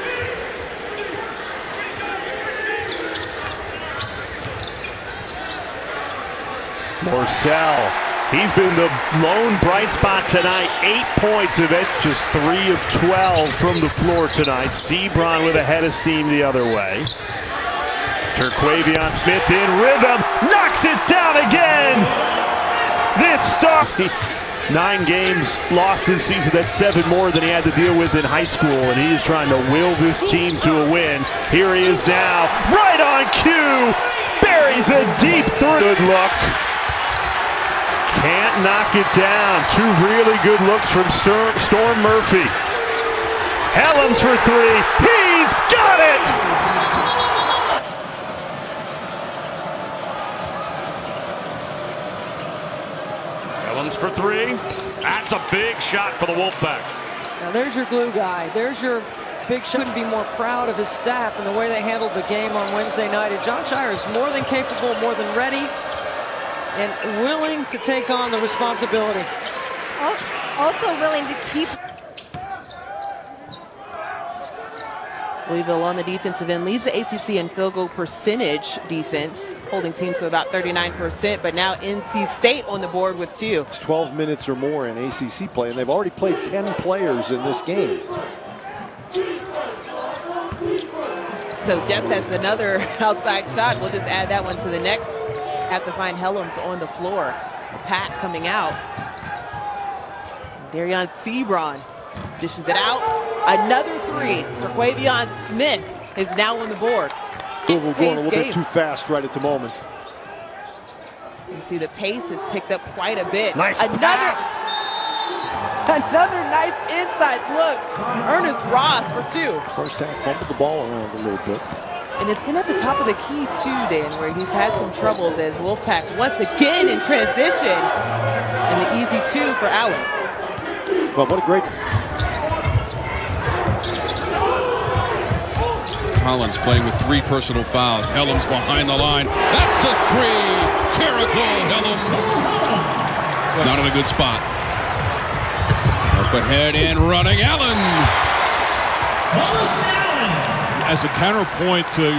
Morsell, he's been the lone bright spot tonight. 8 points of it, just 3 of 12 from the floor tonight. Seabron with a head of steam the other way. Turquavian Smith in rhythm, knocks it down again. This stop. 9 games lost this season. That's 7 more than he had to deal with in high school, and he is trying to will this team to a win. Here he is now, right on cue. Buries a deep three. Good look. Can't knock it down. 2 really good looks from Storm Murphy. Helms for 3. He's got it. Helms for 3. That's a big shot for the Wolfpack. Now there's your glue guy. There's your big shot. Couldn't be more proud of his staff and the way they handled the game on Wednesday night. And John Shire is more than capable, more than ready, and willing to take on the responsibility. Also willing to keep. Louisville on the defensive end leads the ACC in field goal percentage defense, holding teams to about 39%, but now NC State on the board with 2. It's 12 minutes or more in ACC play, and they've already played 10 players in this game. So Depth has another outside shot. We'll just add that one to the next. Have to find Helms on the floor. A pack coming out. Dereon Seabron dishes it out. Another 3. Terquavion Smith is now on the board. Louisville going a little bit too fast right at the moment. You can see the pace has picked up quite a bit. Nice Another nice inside look. Ernest Ross for 2. First half fumbled the ball around a little bit. And it's been at the top of the key too, Dan, where he's had some troubles as Wolfpack once again in transition. And the easy 2 for Allen. Well, what a great... Collins playing with 3 personal fouls. Helms behind the line. That's a 3. Jericho Helms. Not in a good spot. Up ahead and running Allen. As a counterpoint to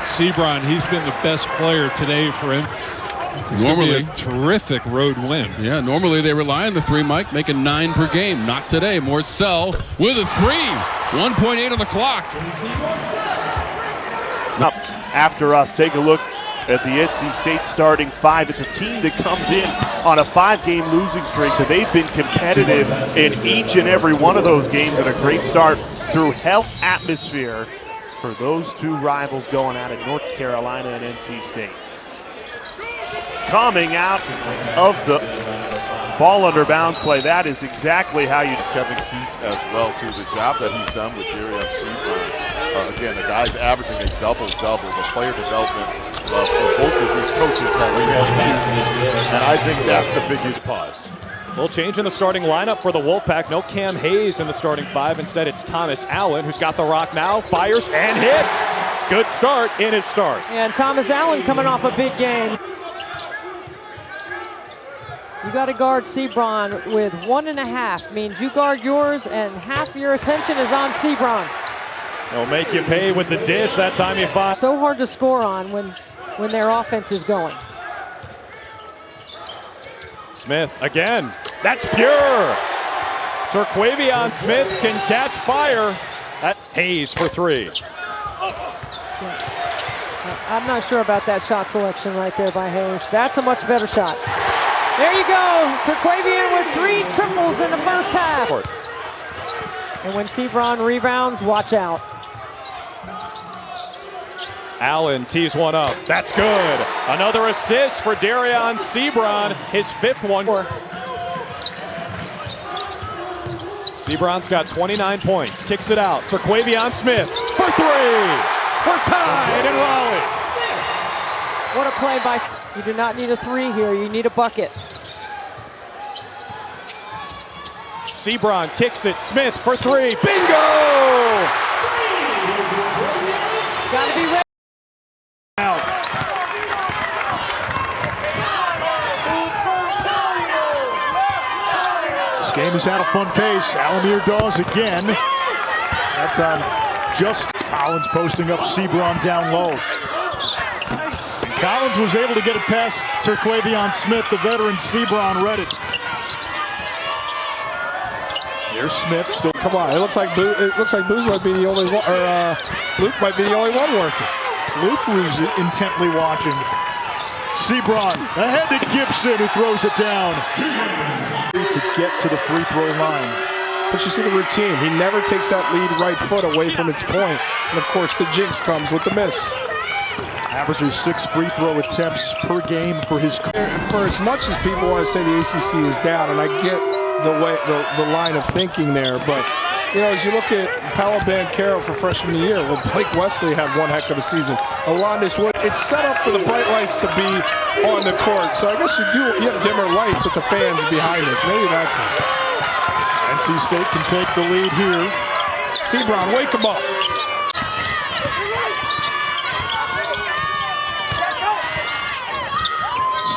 Seabron, he's been the best player today for him. It's normally a terrific road win. Yeah, normally they rely on the 3, Mike, making 9 per game. Not today. Morcell with a 3. 1.8 on the clock. Up after us, take a look at the NC State starting 5. It's a team that comes in on a 5-game losing streak, but they've been competitive in each and every one of those games, and a great start through hell atmosphere for those 2 rivals going at it, North Carolina and NC State. Coming out of the ball under bounds play, that is exactly how you... Kevin Keats as well, too. The job that he's done with Dereon Seabron. Again, the guy's averaging a double-double. The player development for both of these coaches has been, and I think that's the biggest pause. We'll change in the starting lineup for the Wolfpack. No Cam Hayes in the starting 5. Instead, it's Thomas Allen, who's got the rock now, fires and hits. Good start in his start. And Thomas Allen coming off a big game. You got to guard Seabron with 1.5. Means you guard yours and half your attention is on Seabron. They'll make you pay with the dish. That's time you find. So hard to score on when their offense is going. Smith again. That's pure. Terquavion Smith can catch fire. That's Hayes for 3. I'm not sure about that shot selection right there by Hayes. That's a much better shot. There you go. Terquavion with 3 triples in the first half. And when Seabron rebounds, watch out. Allen tees one up. That's good. Another assist for Dereon Seabron, his 5th one. Seabron's got 29 points. Kicks it out for Terquavion Smith for 3. We're tied in Raleigh. What a play by... You do not need a 3 here. You need a bucket. Seabron kicks it. Smith for 3. Bingo! Gotta be ready. Out. This game is at a fun pace. Alamir Dawes again. That's on just Collins posting up Seabron down low. And Collins was able to get it past Terquavion Smith. The veteran Seabron read it. Here's Smith still. Come on, it looks like Booz might be the only one, or Luke might be the only one working. Luke was intently watching. Seabron ahead to Gibson, who throws it down to get to the free throw line. But you see the routine. He never takes that lead right foot away from its point. And of course, the jinx comes with the miss. Averages 6 free throw attempts per game for his career. For as much as people want to say the ACC is down, and I get the line of thinking there, but you know, as you look at Paolo Banchero for freshman of the year, well, Blake Wesley had one heck of a season. Alondis Wood, it's set up for the bright lights to be on the court. So I guess you have dimmer lights with the fans behind us. Maybe that's it. NC State can take the lead here. Seabron, wake him up.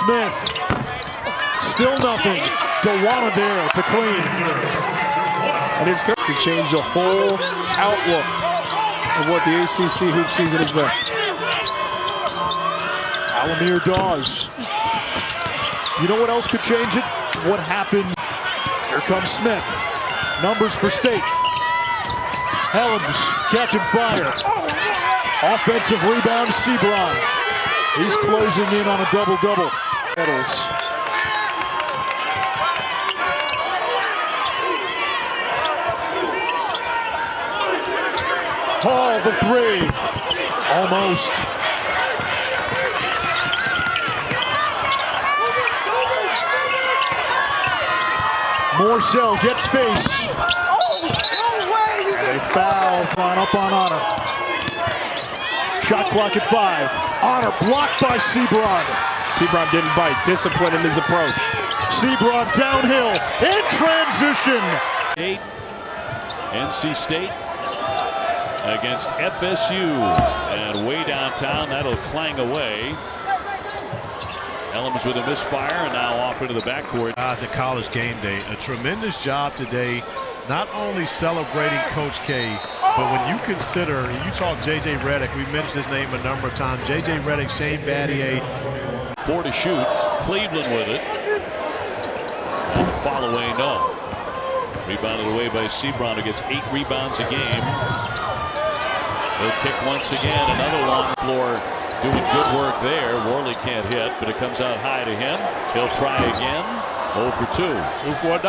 Smith, still nothing. Dewana there to clean. And it's going to change the whole outlook of what the ACC hoop season has been. Alamir Dawes. You know what else could change it? What happened? Here comes Smith. Numbers for State. Helms catching fire. Offensive rebound, Seabron. He's closing in on a double-double. Hall, the three. Almost. Morcell gets space. And a foul. Line up on Honor. Shot clock at 5. Honor blocked by Seabron. Seabron didn't bite. Discipline in his approach. Seabron downhill in transition. NC State against FSU, and way downtown that'll clang away. Helms with a misfire and now off into the backcourt. Guys at College Game Day, a tremendous job today, not only celebrating Coach K, but when you consider, you talk J.J. Redick, we mentioned his name a number of times, J.J. Redick, Shane Battier. 4 to shoot, Cleveland with it. And the fall away, no. Rebounded away by Seabron, who gets 8 rebounds a game. He'll kick once again, another long floor. Doing good work there. Worley can't hit, but it comes out high to him. He'll try again. 0 for 2. 2 for $1.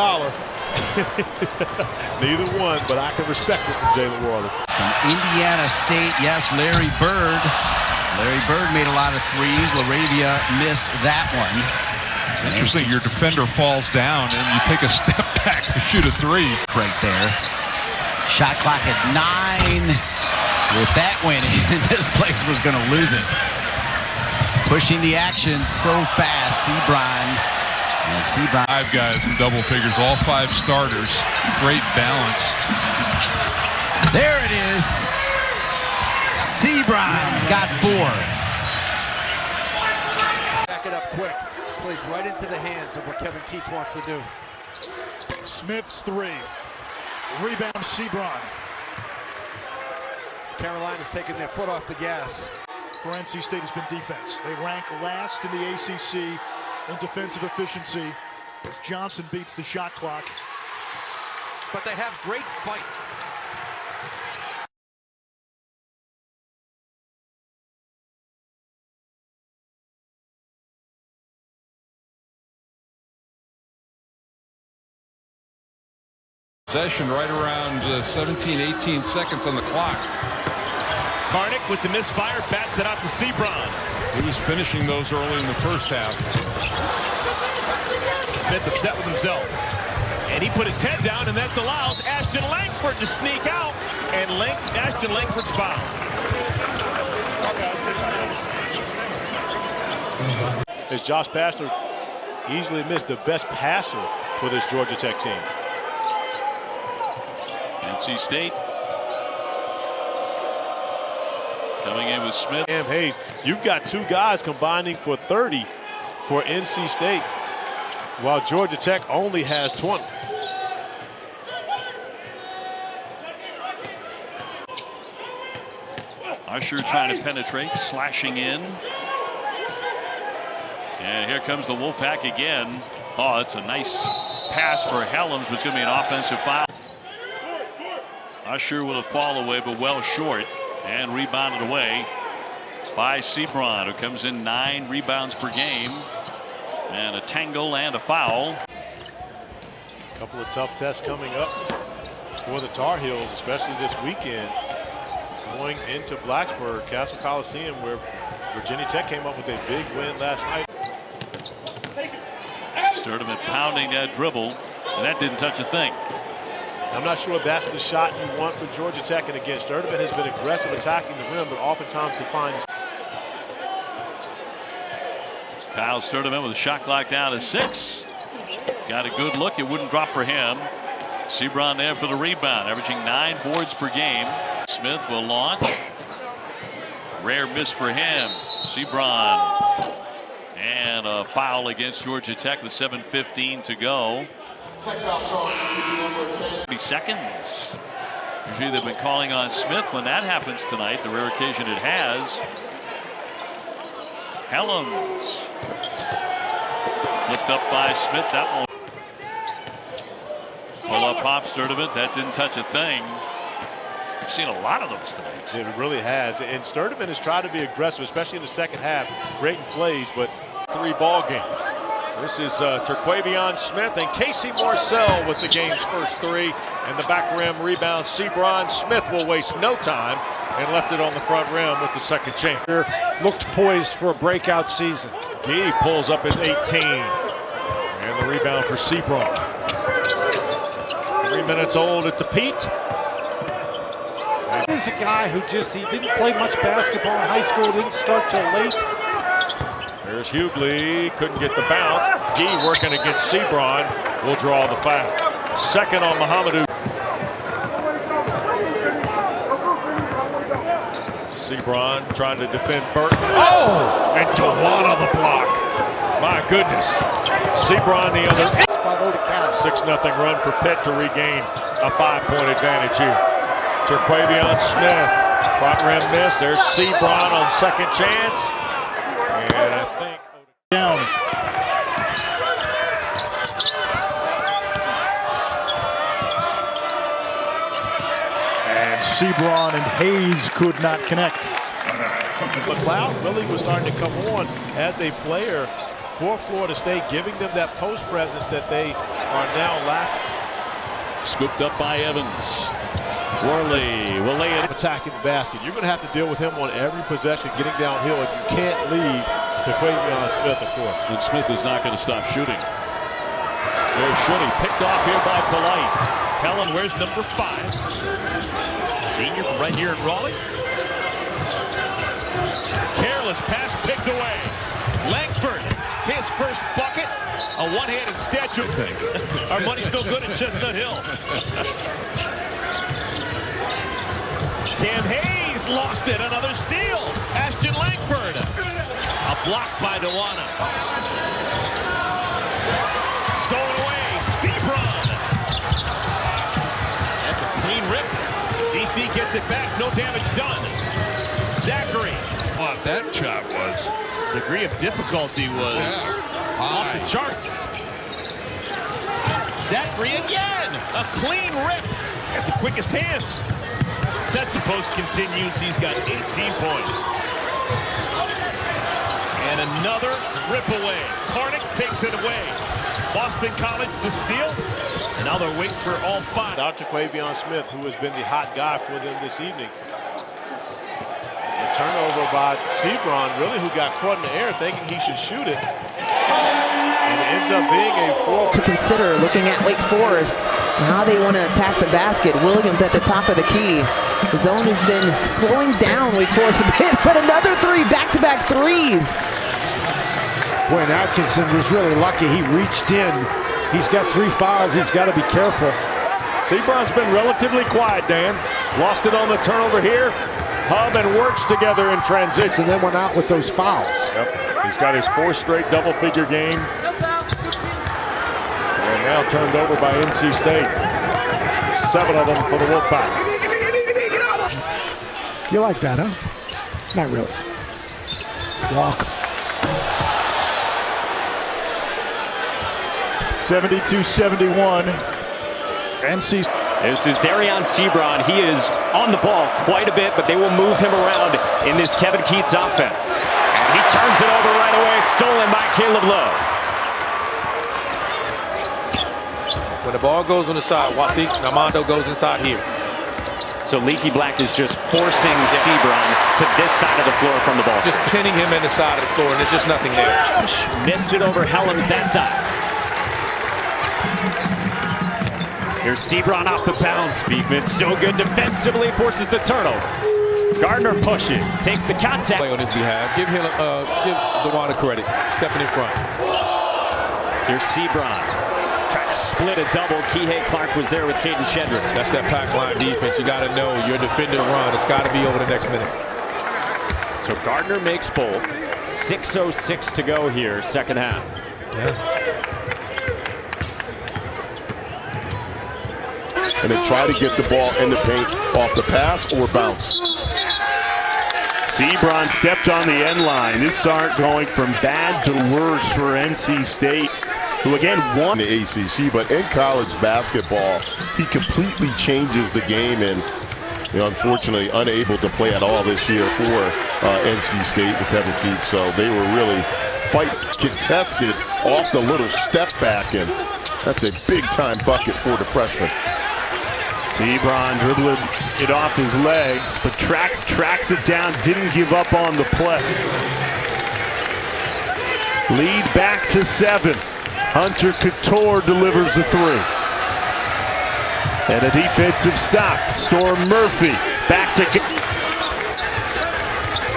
Neither one, but I can respect it from Jalen Worley. From Indiana State, yes, Larry Bird. Larry Bird made a lot of threes. LaRavia missed that one. Interesting, your defender falls down and you take a step back to shoot a 3. Right there. Shot clock at 9. If that went in, this place was going to lose it. Pushing the action so fast, Seabron. And Seabron. 5 guys in double figures, all 5 starters. Great balance. There it is. Seabron's got 4. Back it up quick. Plays right into the hands of what Kevin Keith wants to do. Smith's 3. Rebound, Seabron. Carolina's taking their foot off the gas. For NC State has been defense. They rank last in the ACC in defensive efficiency as Johnson beats the shot clock. But they have great fight. Possession right around 17, 18 seconds on the clock. Karnick with the misfire bats it out to Seabron. He was finishing those early in the first half. Smith upset with himself. And he put his head down, and that allows Ashton Langford to sneak out. And Ashton Langford's foul. As Josh Pastner easily missed the best passer for this Georgia Tech team. NC State coming in with Smith. Cam Hayes, you've got 2 guys combining for 30 for NC State, while Georgia Tech only has 20. Usher trying to penetrate, slashing in. And here comes the Wolfpack again. Oh, that's a nice pass for Helms, but it's going to be an offensive foul. Usher with a fall away, but well short, and rebounded away by Seabron, who comes in 9 rebounds per game, and a tangle and a foul. A couple of tough tests coming up for the Tar Heels, especially this weekend. Going into Blacksburg, Castle Coliseum, where Virginia Tech came up with a big win last night. Sturdivant pounding that dribble, and that didn't touch a thing. I'm not sure if that's the shot you want for Georgia Tech, and again, Sturdivant has been aggressive attacking the rim, but oftentimes defines. Kyle Sturdivant with a shot clock down to 6. Got a good look. It wouldn't drop for him. Seabron there for the rebound, averaging 9 boards per game. Smith will launch. Rare miss for him. Seabron. And a foul against Georgia Tech with 7:15 to go. 30 seconds. Usually they've been calling on Smith when that happens tonight, the rare occasion it has. Helms. Looked up by Smith, that one. Pull-up pop Sturdivant, that didn't touch a thing. We've seen a lot of those tonight. It really has. And Sturdivant has tried to be aggressive, especially in the second half. Great in plays, but 3 ball games. This is Terquavion Smith and Casey Morcell with the game's first 3. And the back rim rebound, Seabron. Smith will waste no time and left it on the front rim with the second chance. Looked poised for a breakout season. He pulls up his 18. And the rebound for Seabron. 3 minutes old at the Pete. He's a guy who he didn't play much basketball in high school, didn't start till late. There's Hughley, couldn't get the bounce. He working against Seabron will draw the foul. Second on Muhammadu. Seabron trying to defend Burton. Oh! And Tawana the block. My goodness. Seabron the other. 6-0 run for Pitt to regain a 5-point advantage here. Terquavion Smith, front rim miss. There's Seabron on second chance. And I think down. And Seabron and Hayes could not connect. McLeod really was starting to come on as a player for Florida State, giving them that post presence that they are now lacking. Scooped up by Evans. Worley will lay it. Attacking the basket. You're going to have to deal with him on every possession, getting downhill, and you can't leave Terquavion Smith, of course. And Smith is not going to stop shooting. There's Shunny, picked off here by Polite. Helen, where's number 5? Senior from right here in Raleigh. Careless pass picked away. Langford, his first bucket. A one-handed statue thing. Our money's no good at Chestnut Hill. Cam Hayes lost it. Another steal. Ashton Langford. A block by Tawana. Stolen away. Seabron. That's a clean rip. DC gets it back. No damage done. Zachary. What that shot was. Degree of difficulty was off the charts. Zachary again. A clean rip. At the quickest hands. Sets the post continues. He's got 18 points. And another rip away. Carnick takes it away. Boston College the steal. And now they're waiting for all 5. Dr. Terquavion Smith, who has been the hot guy for them this evening. The turnover by Seabron, really, who got caught in the air thinking he should shoot it. And it ends up being a 4. To consider looking at Wake Forest and how they want to attack the basket. Williams at the top of the key. The zone has been slowing down Wake Forest a bit, but another 3 back-to-back threes. Boy, and Atkinson was really lucky. He reached in. He's got 3 fouls. He's got to be careful. Seabron's been relatively quiet, Dan. Lost it on the turnover here. Hub and works together in transition. And then went out with those fouls. Yep. He's got his 4th straight double-figure game. And now turned over by NC State. 7 of them for the Wolfpack. You like that, huh? Not really. Walk. 72-71. NC. This is Dereon Seabron. He is on the ball quite a bit, but they will move him around in this Kevin Keats offense. And he turns it over right away, stolen by Caleb Lowe. When the ball goes on the side, watch Armando goes inside here. So Leaky Black is just forcing Seabron to this side of the floor from the ball. Just pinning him in the side of the floor, and there's just nothing there. Missed it over Helms that time. Here's Seabron off the bounce. Beekman so good defensively, forces the turnover. Gardner pushes, takes the contact. Play on his behalf. Give Tawana credit. Stepping in front. Here's Seabron. Trying to split a double. Kihei Clark was there with Caden Shedrick. That's that pack line defense. You got to know your defender run. It's got to be over the next minute. So Gardner makes both. 6:06 to go here, second half. Yeah. and then try to get the ball in the paint off the pass or bounce. Seabron stepped on the end line. This start going from bad to worse for NC State, who again won the ACC, but in college basketball, he completely changes the game, and unfortunately unable to play at all this year for NC State with Kevin Keats. So they were really contested off the little step back, and that's a big-time bucket for the freshman. Seabron dribbling it off his legs, but tracks it down, didn't give up on the play. Lead back to 7. Hunter Couture delivers the 3. And a defensive stop. Storm Murphy back to...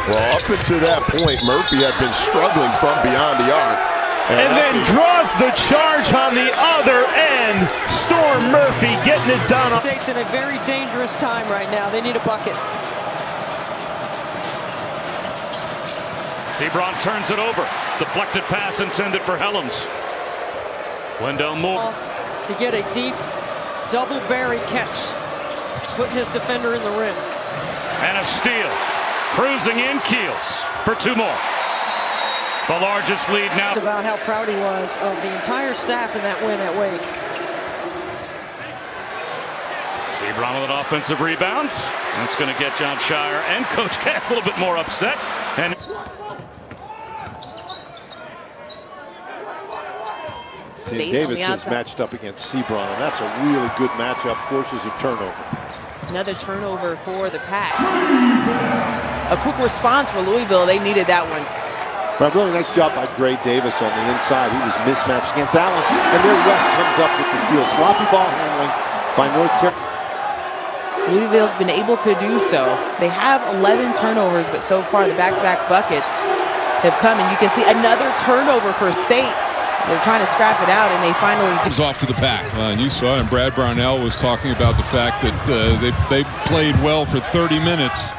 Well, up until that point, Murphy had been struggling from beyond the arc. And then draws the charge on the other end. Storm Murphy getting it done. State's in a very dangerous time right now. They need a bucket. Seabron turns it over. Deflected pass intended for Helms. Wendell Moore. To get a deep double Barry catch. Put his defender in the rim. And a steal. Cruising in, Keels for 2 more. The largest lead now. About how proud he was of the entire staff in that win at Wake. Seabron with an offensive rebound. That's going to get John Shire and Coach K a little bit more upset. And Sam Davis is matched up against Seabron, and that's a really good matchup. Forces a turnover. Another turnover for the Pack. A quick response for Louisville. They needed that one. But a really nice job by Dre Davis on the inside. He was mismatched against Allen, and there West comes up with the steal. Sloppy ball handling by North Carolina. Louisville's been able to do so. They have 11 turnovers, but so far the back-to-back buckets have come, and you can see another turnover for State. They're trying to scrap it out, and they finally... It's off to the Pack. And you saw, and Brad Brownell was talking about the fact that they played well for 30 minutes.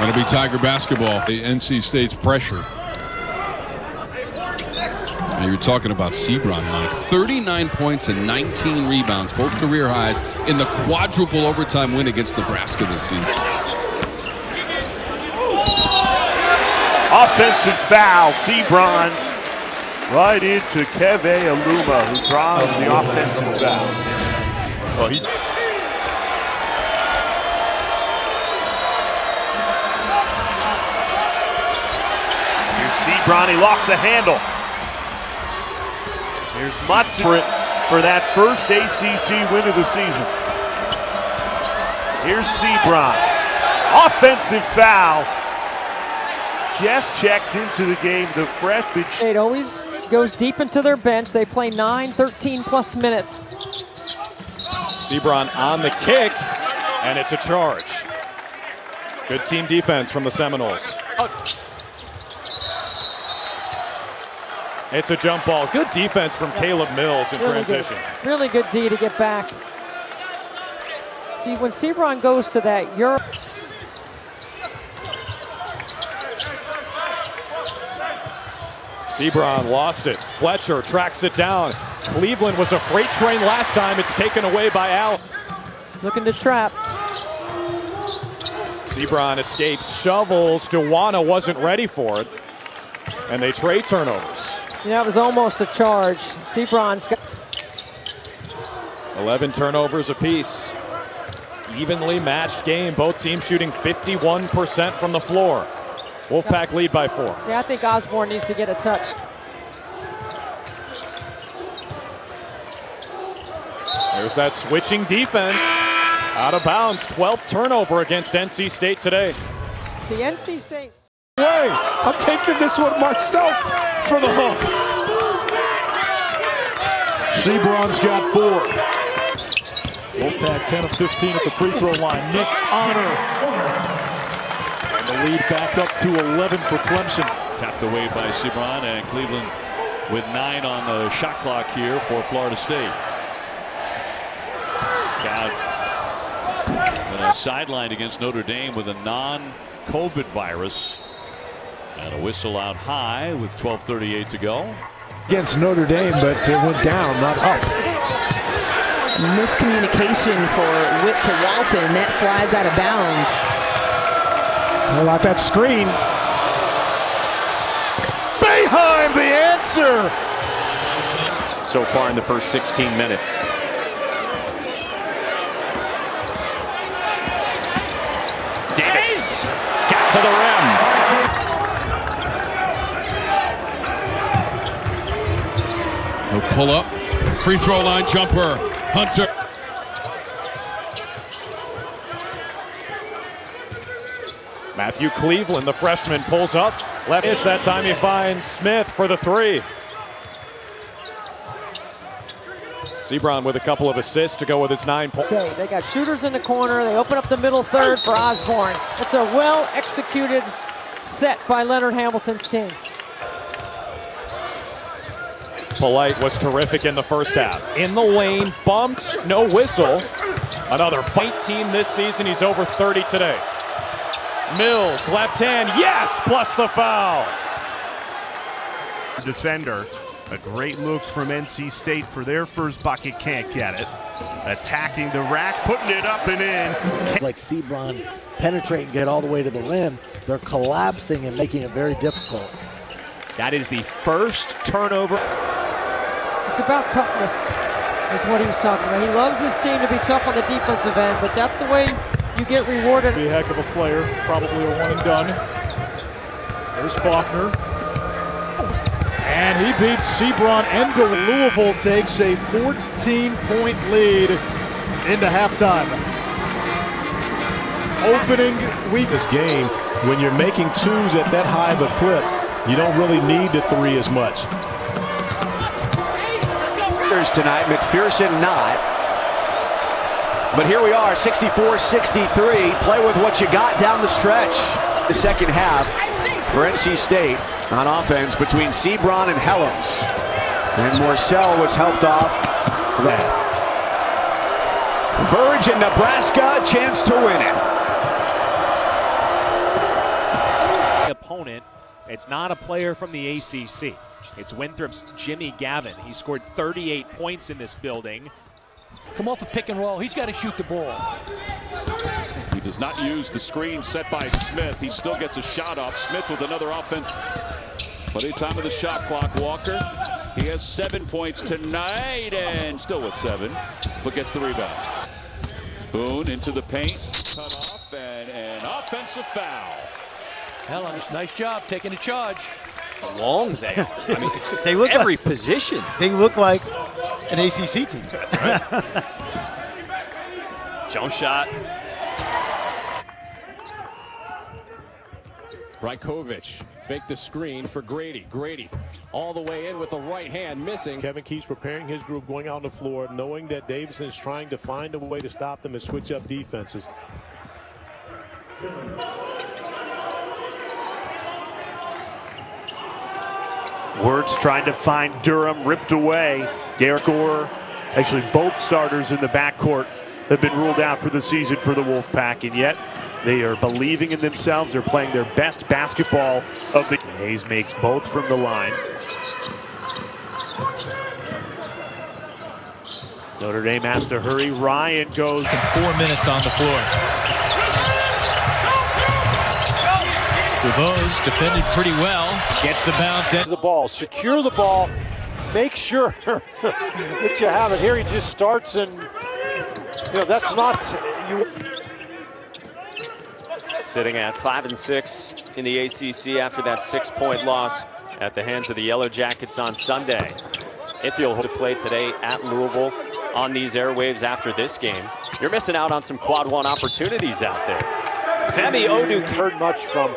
That'll be Tiger basketball. NC State's pressure. Now you're talking about Seabron, Mike. 39 points and 19 rebounds, both career highs in the quadruple overtime win against Nebraska this season. Offensive foul. Seabron right into Keve Aluma, who draws the offensive foul. Well, Seabron, he lost the handle. Here's Mutz for that first ACC win of the season. Here's Seabron. Offensive foul. Just checked into the game. The freshman. It always goes deep into their bench. They play 9, 13-plus minutes. Seabron on the kick, and it's a charge. Good team defense from the Seminoles. It's a jump ball. Good defense from Caleb Mills in transition. Really good D to get back. See, when Seabron goes to that, Seabron lost it. Fletcher tracks it down. Cleveland was a freight train last time. It's taken away by Al. Looking to trap. Seabron escapes, shovels. Dewana wasn't ready for it. And they trade turnovers. Yeah, it was almost a charge. Seabron's got 11 turnovers apiece. Evenly matched game. Both teams shooting 51% from the floor. Wolfpack lead by 4. Yeah, I think Osborne needs to get a touch. There's that switching defense. Out of bounds. 12th turnover against NC State today. To NC State. Hey, I'm taking this one myself for the hoof. Seabron's got 4. Wolfpack 10 of 15 at the free throw line. Nick Honor. And the lead back up to 11 for Clemson. Tapped away by Seabron, and Cleveland with 9 on the shot clock here for Florida State. Got sidelined against Notre Dame with a non-COVID virus. And a whistle out high with 12:38 to go. against Notre Dame, but it went down, not up. Miscommunication for Witt to Walton. Net flies out of bounds. Pull out that screen. Boeheim, the answer! So far in the first 16 minutes. Davis got to the rim. He'll pull up. Free throw line jumper. Hunter. Matthew Cleveland, the freshman, pulls up. Left. That time he finds Smith for the three. Seabron with a couple of assists to go with his 9 points. They got shooters in the corner. They open up the middle third for Osborne. It's a well-executed set by Leonard Hamilton's team. Polite was terrific in the first half. In the lane, bumps, no whistle. Another fight team this season. He's over 30 today. Mills, left hand, yes, plus the foul. Defender. A great look from NC State for their first bucket, can't get it. Attacking the rack, putting it up and in. Like Seabron penetrate and get all the way to the rim, they're collapsing and making it very difficult. That is the first turnover. It's about toughness, is what he's talking about. He loves his team to be tough on the defensive end, but that's the way you get rewarded. Be a heck of a player, probably a one and done. There's Faulkner. And he beats Seabron. Louisville takes a 14-point lead into halftime. Opening week. This game, when you're making twos at that high of a clip, you don't really need the three as much. Tonight, McPherson not. But here we are, 64-63. Play with what you got down the stretch. The second half for NC State on offense between Seabron and Helms. And Morcell was helped off. Virgin, Nebraska, chance to win it. Opponent. It's not a player from the ACC. It's Winthrop's Jimmy Gavin. He scored 38 points in this building. Come off a pick and roll. He's got to shoot the ball. He does not use the screen set by Smith. He still gets a shot off. Smith with another offense. Plenty of time of the shot clock. Walker, he has 7 points tonight and still with 7, but gets the rebound. Boone into the paint. Cut off and an offensive foul. Helms, nice job taking a charge. Long they are. I mean, they look every like, position. They look like an ACC team. That's right. Jump shot. Brajkovic faked the screen for Grady. Grady all the way in with the right hand, missing. Kevin Keith's preparing his group, going out on the floor, knowing that Davidson is trying to find a way to stop them and switch up defenses. Wirtz trying to find Durham, ripped away. Derek score. Actually, both starters in the backcourt have been ruled out for the season for the Wolfpack, and yet they are believing in themselves. They're playing their best basketball of the game. Hayes makes both from the line. Notre Dame has to hurry. Ryan goes. 4 minutes on the floor. DeVos defended pretty well. Gets the bounce in. The ball. Secure the ball. Make sure that you have it. Here he just starts and, that's not you. Sitting at 5-6 in the ACC after that 6-point loss at the hands of the Yellow Jackets on Sunday. Ithiel will play today at Louisville on these airwaves after this game. You're missing out on some quad one opportunities out there. Femi Odu heard much from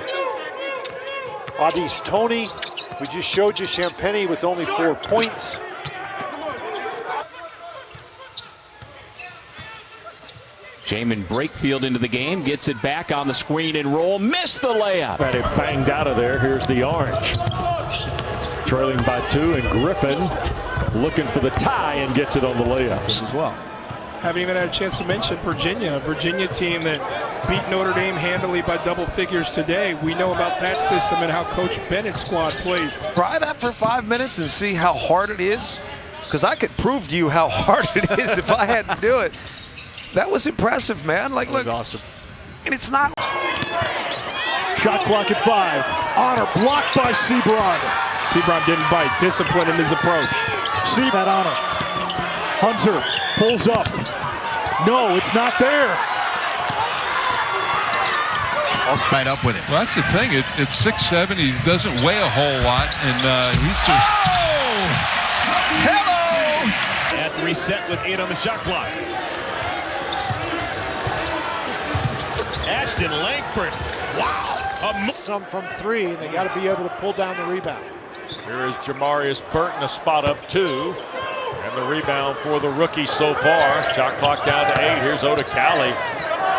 Adis Tony. We just showed you Champagny with only 4 points. Jamin Brakefield into the game, gets it back on the screen and roll, missed the layup. Had it banged out of there. Here's the Orange. Trailing by 2, and Griffin looking for the tie and gets it on the layup. As well. haven't even had a chance to mention Virginia, a Virginia team that beat Notre Dame handily by double figures today. We know about that system and how Coach Bennett's squad plays. Try that for 5 minutes and see how hard it is, because I could prove to you how hard it is if I had to do it. That was impressive, man. Like, That was look, awesome. and it's not. Shot clock at 5. Honor blocked by Seabron. Seabron didn't bite. Discipline in his approach. That Honor. Hunter pulls up. No, it's not there. Right up with it. Well, that's the thing. It's 6'7". He doesn't weigh a whole lot, and he's just. Oh! Hello! At the reset with 8 on the shot clock. Ashton Langford. Wow! Some from 3, and they got to be able to pull down the rebound. Here is Jamarius Burton, a spot up 2. And the rebound for the rookie so far. Shot clock down to 8. Here's Oda Cali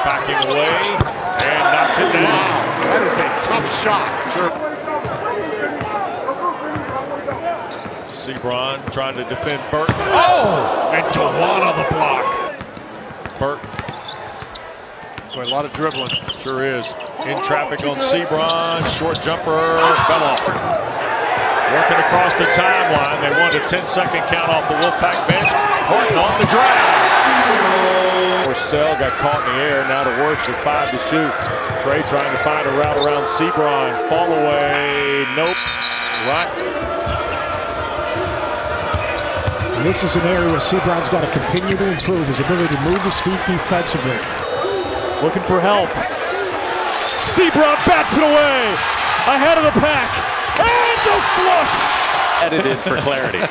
backing away and knocks it down. That is a tough shot. Sure. Seabron trying to defend Burton. Oh! And Tawana the block. Burton. Boy, a lot of dribbling. Sure is. In traffic on Seabron. Short jumper. Fell off. Working across the timeline. They want a 10-second count off the Wolfpack bench. Horton on the drive. Orcel got caught in the air. Now to Wirtz with 5 to shoot. Trey trying to find a route around Seabron. Fall away. Nope. Right. And this is an area where Seabron's got to continue to improve his ability to move his feet defensively. Looking for help. Seabron bats it away. Ahead of the pack. And the flush. Edited for clarity.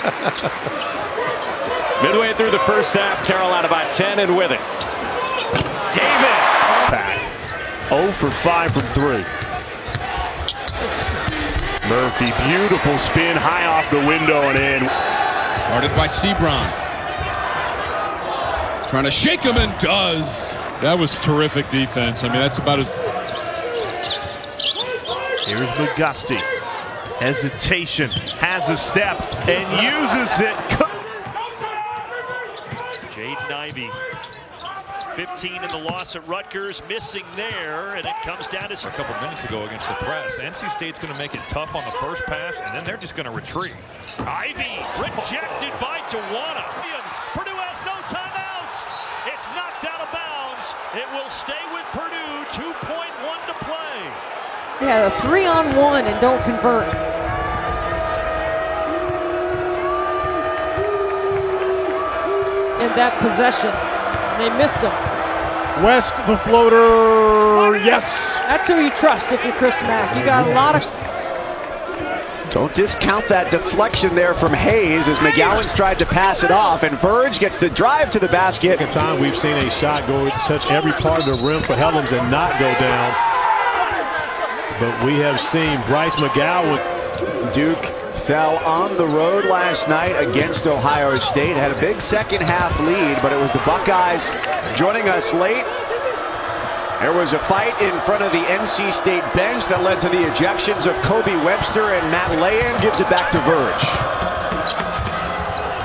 Midway through the first half, Carolina by 10 and with it. Davis. Back. 0 for 5 from 3. Murphy, beautiful spin, high off the window and in. Guarded by Seabron. Trying to shake him and does. That was terrific defense. I mean, that's about as. Here's McGusty. Hesitation, has a step, and uses it. Jaden Ivey, 15 in the loss at Rutgers, missing there, and it comes down to a couple minutes ago against the press. NC State's going to make it tough on the first pass, and then they're just going to retreat. Ivey rejected by Tawana. Purdue has no timeouts. It's knocked out of bounds. It will stay with Purdue. 2.1 to play. Yeah, a 3-on-1 and don't convert. In that possession, they missed him. West, the floater, yes. That's who you trust if you're Chris Mack. You got a lot of. Don't discount that deflection there from Hayes as McGowan's tried to pass it off, and Verge gets the drive to the basket. Second time we've seen a shot go touch every part of the rim for Helms and not go down. But we have seen Bryce McGowan. Duke fell on the road last night against Ohio State. Had a big second half lead, but it was the Buckeyes joining us late. There was a fight in front of the NC State bench that led to the ejections of Kobe Webster, and Matt Lahan gives it back to Verge.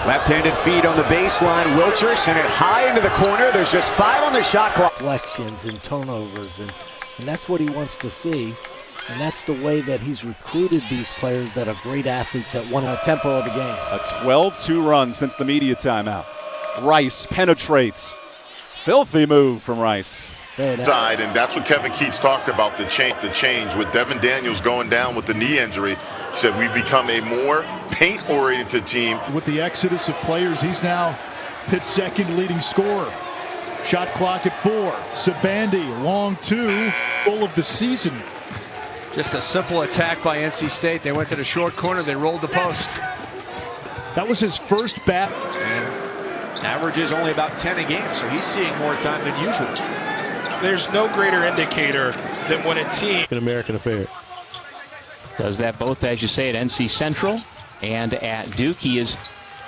Left-handed feed on the baseline. Wilcher sent it high into the corner. There's just 5 on the shot clock. Deflections and turnovers, and that's what he wants to see. And that's the way that he's recruited these players that are great athletes that want the tempo of the game. A 12-2 run since the media timeout. Rice penetrates. Filthy move from Rice. Side, and that's what Kevin Keats talked about, the change with Devin Daniels going down with the knee injury. He said we've become a more paint-oriented team. With the exodus of players, he's now Pitt's second leading scorer. Shot clock at 4. Sabandi, long 2, full of the season. Just a simple attack by NC State. They went to the short corner. They rolled the post. That was his first bat. And averages only about 10 a game, so he's seeing more time than usual. There's no greater indicator than when a team. An American affair. Does that both, as you say, at NC Central and at Duke. He is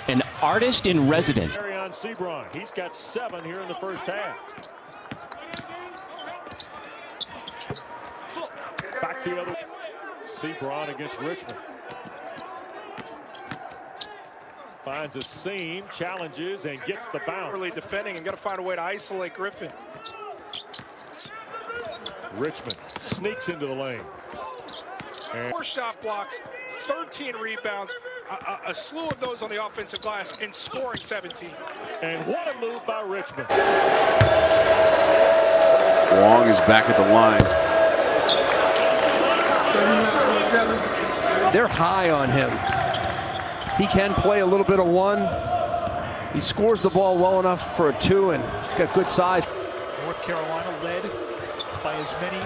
an artist in residence. Dereon Seabron, he's got 7 here in the first half. Back the other way. Seabron against Richmond. Finds a seam, challenges, and gets the bounce. Really defending and got to find a way to isolate Griffin. Richmond sneaks into the lane. And 4 shot blocks, 13 rebounds, a slew of those on the offensive glass, and scoring 17. And what a move by Richmond. Wong is back at the line. They're high on him. He can play a little bit of one. He scores the ball well enough for a 2, and he's got good size. North Carolina led by as many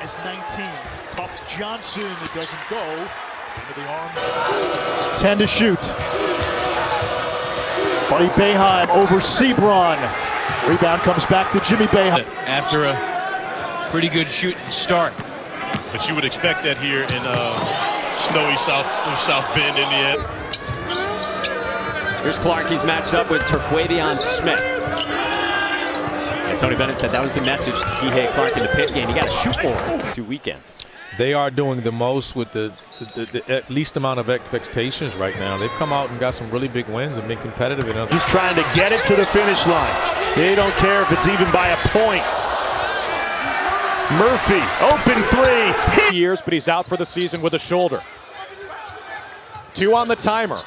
as 19. Tops Johnson. It doesn't go. Into the arm. 10 to shoot. Buddy Boeheim over Seabron. Rebound comes back to Jimmy Boeheim. After a pretty good shooting start. But you would expect that here in snowy South Bend, Indiana. Here's Clark. He's matched up with Terquavion Smith. And Tony Bennett said that was the message to Kihei Clark in the pit game. You got to shoot more 2 weekends. They are doing the most with the least amount of expectations right now. They've come out and got some really big wins and been competitive enough. Just trying to get it to the finish line. They don't care if it's even by a point. Murphy, open 3. Years, but he's out for the season with a shoulder. 2 on the timer.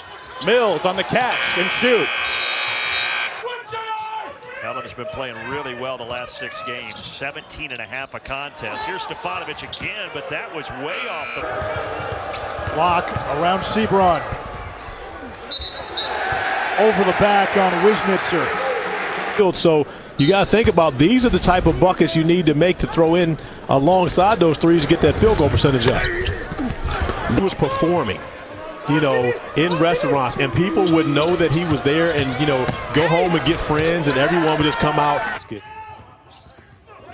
Mills on the catch and shoot. Helen's been playing really well the last 6 games. 17.5 a contest. Here's Stefanovic again, but that was way off the Block around Seabron. Over the back on Wisnitzer. So you got to think about these are the type of buckets you need to make to throw in alongside those threes to get that field goal percentage up. He was performing, you know, in restaurants, and people would know that he was there and, you know, go home and get friends, and everyone would just come out.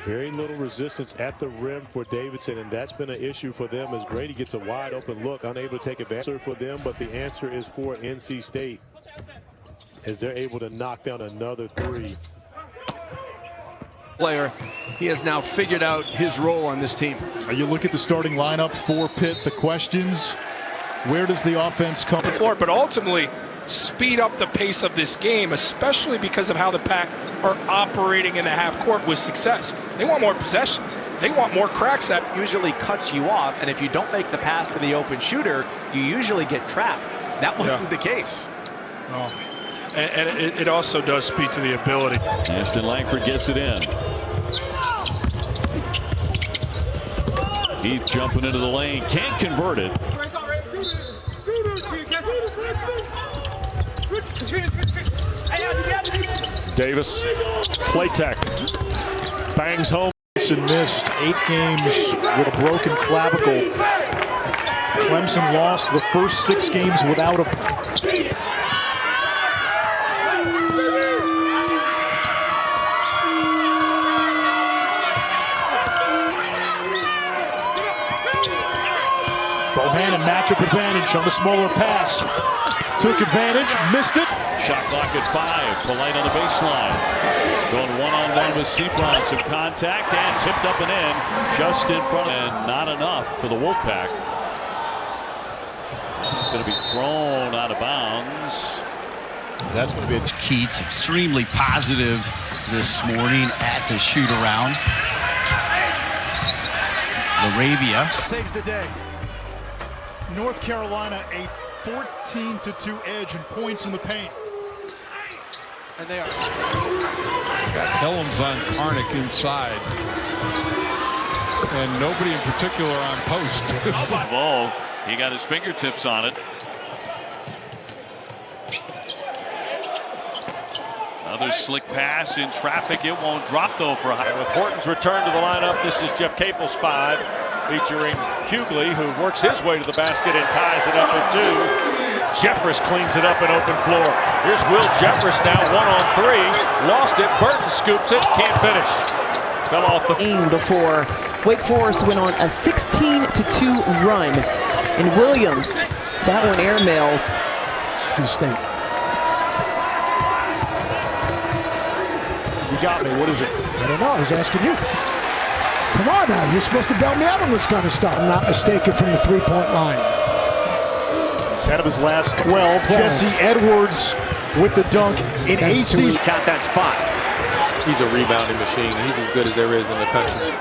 Very little resistance at the rim for Davidson, and that's been an issue for them as Grady gets a wide open look, unable to take advantage for them, but the answer is for NC State as they're able to knock down another 3. Player, he has now figured out his role on this team. You look at the starting lineup for Pitt, the questions, where does the offense come? But ultimately, speed up the pace of this game, especially because of how the Pack are operating in the half court with success. They want more possessions. They want more cracks. That usually cuts you off, and if you don't make the pass to the open shooter, you usually get trapped. That wasn't the case. Oh. And it also does speak to the ability. Ashton Langford gets it in. Heath jumping into the lane. Can't convert it. Davis, play tech, bangs home. Missed 8 games with a broken clavicle. Clemson lost the first 6 games without a... Bohannon matchup advantage on the smaller pass. Took advantage, missed it. Shot clock at 5. Polite on the baseline. Going one-on-one with Seabron. Some contact and tipped up and in. Just in front and not enough for the Wolfpack. It's going to be thrown out of bounds. That's going to be Keats extremely positive this morning at the shoot around. Laravia saves the day. North Carolina a 14-2 edge and points in the paint. And they are. Got Helms on Karnick inside. And nobody in particular on post. Ball, he got his fingertips on it. Another slick pass in traffic. It won't drop though for high. With Horton's return to the lineup, this is Jeff Capel's 5, featuring Hughley, who works his way to the basket and ties it up at 2. Jeffress cleans it up in open floor. Here's Will Jeffress now 1-on-3. Lost it. Burton scoops it. Can't finish. Fell off the game before Wake Forest went on a 16-2 run. And Williams, that one airmails Penn State. You got me. What is it? I don't know. I was asking you. Come on now. You're supposed to bail me out on this kind of stuff. I'm not mistaken from the 3-point line. 10 of his last 12. Jesse Edwards with the dunk in ACC. Count that spot. He's a rebounding machine. He's as good as there is in the country.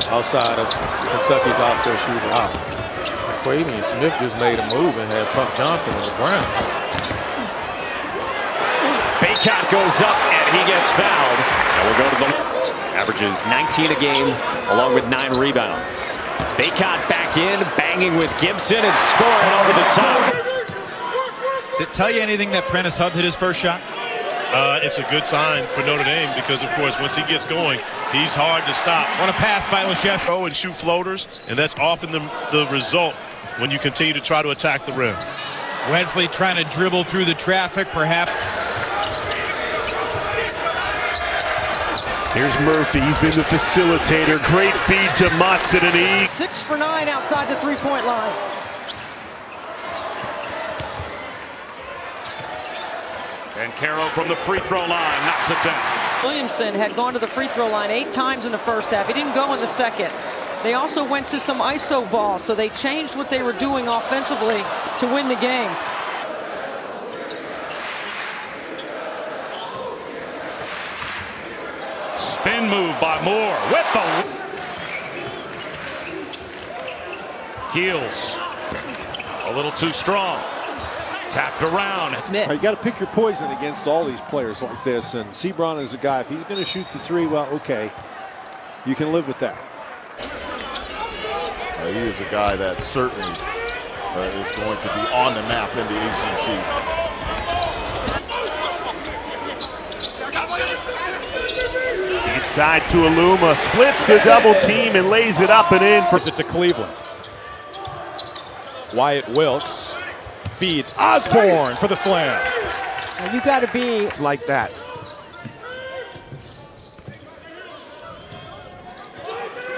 Outside of Kentucky's off-their shooter. Wow. Quavian Smith just made a move and had Puff Johnson on the ground. Baycott goes up and he gets fouled. And we'll go to the averages 19 a game along with 9 rebounds. Baycott back in, banging with Gibson and scoring over the top. Does it tell you anything that Prentice Hub hit his first shot? It's a good sign for Notre Dame because, of course, once he gets going, he's hard to stop. What a pass by Lachesco. Go and shoot floaters, and that's often the result when you continue to try to attack the rim. Wesley trying to dribble through the traffic, perhaps. Here's Murphy. He's been the facilitator. Great feed to Mutz at an E. 6 for 9 outside the three-point line. And Caro from the free throw line knocks it down. Williamson had gone to the free throw line 8 times in the first half. He didn't go in the second. They also went to some ISO ball, so they changed what they were doing offensively to win the game. Spin move by Moore with the Keels. A little too strong. Tapped around. Smith. You got to pick your poison against all these players like this. And Seabron is a guy, if he's going to shoot the 3, well, okay, you can live with that. He is a guy that certainly is going to be on the map in the ACC. Inside to Aluma, splits the double team and lays it up and in. It's to Cleveland. Wyatt Wilkes feeds Osborne for the slam. Well, you got to be. It's like that.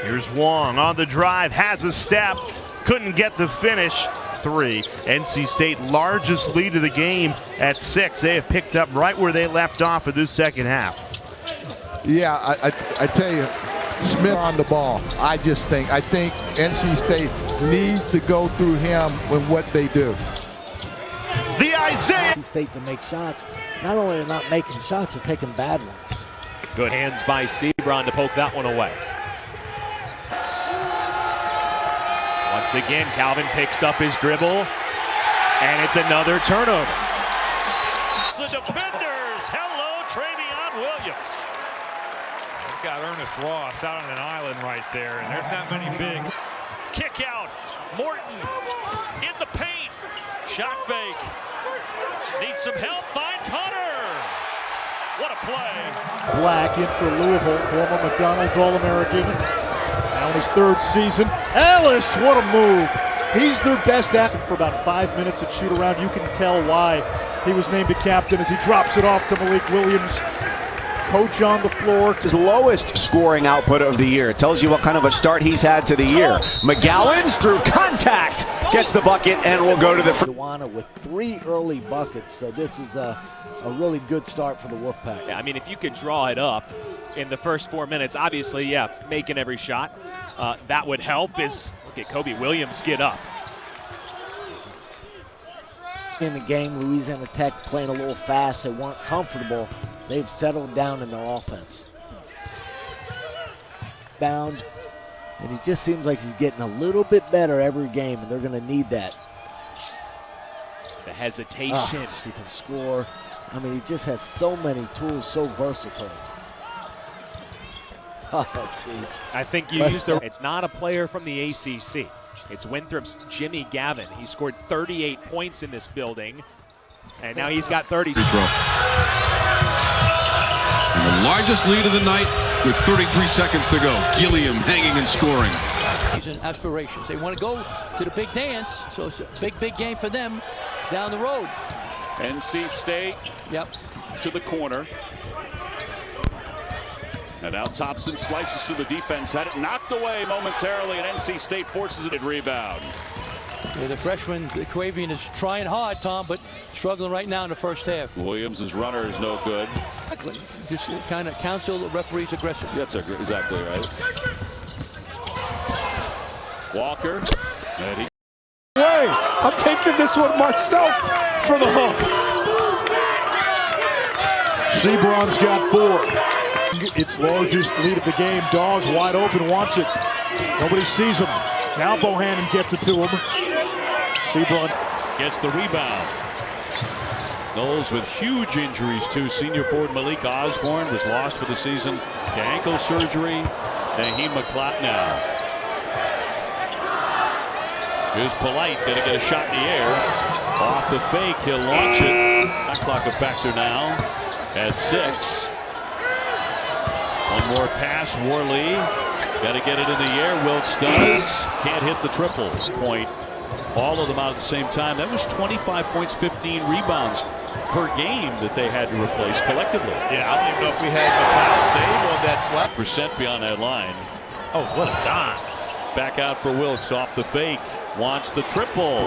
Here's Wong on the drive, has a step, couldn't get the finish. 3. NC State largest lead of the game at 6. They have picked up right where they left off in this second half. Yeah, I tell you, Smith on the ball. I think NC State needs to go through him with what they do. The Isaiah. NC State to make shots. Not only are not making shots, they're taking bad ones. Good hands by Seabron to poke that one away. Once again, Calvin picks up his dribble, and it's another turnover. The defenders, hello, Dereon Williams. He's got Ernest Ross out on an island right there, and there's not many big. Kick out, Morton in the paint, shot fake, needs some help, finds Hunter. What a play. Black in for Louisville, former McDonald's All-American. Now in his 3rd season. Ellis, what a move. He's their best athlete for about 5 minutes at shoot around. You can tell why he was named a captain as he drops it off to Malik Williams. Coach on the floor. His lowest scoring output of the year. It tells you what kind of a start he's had to the year. McGowan's through contact. Gets the bucket and will go to the free. With 3 early buckets, so this is a really good start for the Wolfpack. Yeah, I mean, if you could draw it up in the first 4 minutes, obviously, yeah, making every shot, that would help. Look at Kobe Williams get up. In the game, Louisiana Tech playing a little fast. They weren't comfortable. They've settled down in their offense. Bound, and he just seems like he's getting a little bit better every game, and they're going to need that. The hesitation. He can score. I mean, he just has so many tools, so versatile. Oh, jeez. I think you used the. It's not a player from the ACC. It's Winthrop's Jimmy Gavin. He scored 38 points in this building, and now he's got 30. And the largest lead of the night with 33 seconds to go. Gilliam hanging and scoring. And aspirations. They want to go to the big dance, so it's a big game for them down the road. NC State to the corner. And now Thompson slices through the defense, had it knocked away momentarily, and NC State forces it at rebound. Yeah, the freshman, Quavian, is trying hard, Tom, but struggling right now in the first half. Williams' runner is no good. Exactly. Just kind of counsel the referees aggressive. That's exactly right. Walker. I'm taking making this one myself for the hoof. Seabron's got 4. Its largest lead of the game. Dawes wide open, wants it. Nobody sees him. Now Bohannon gets it to him. Seabron gets the rebound. Knowles with huge injuries too. Senior forward Malik Osborne was lost for the season to ankle surgery. Naheem McClout now. Here's Polite, gonna get a shot in the air. Off the fake, he'll launch it. Shot clock a factor now at 6. One more pass, Worley. Got to get it in the air. Wilkes does. Can't hit the triple point. All of them out at the same time. That was 25 points, 15 rebounds per game that they had to replace collectively. Yeah, I don't even know if we had McCloud's name on that slap. Percent beyond that line. Oh, what a dime. Back out for Wilkes off the fake. Wants the triple.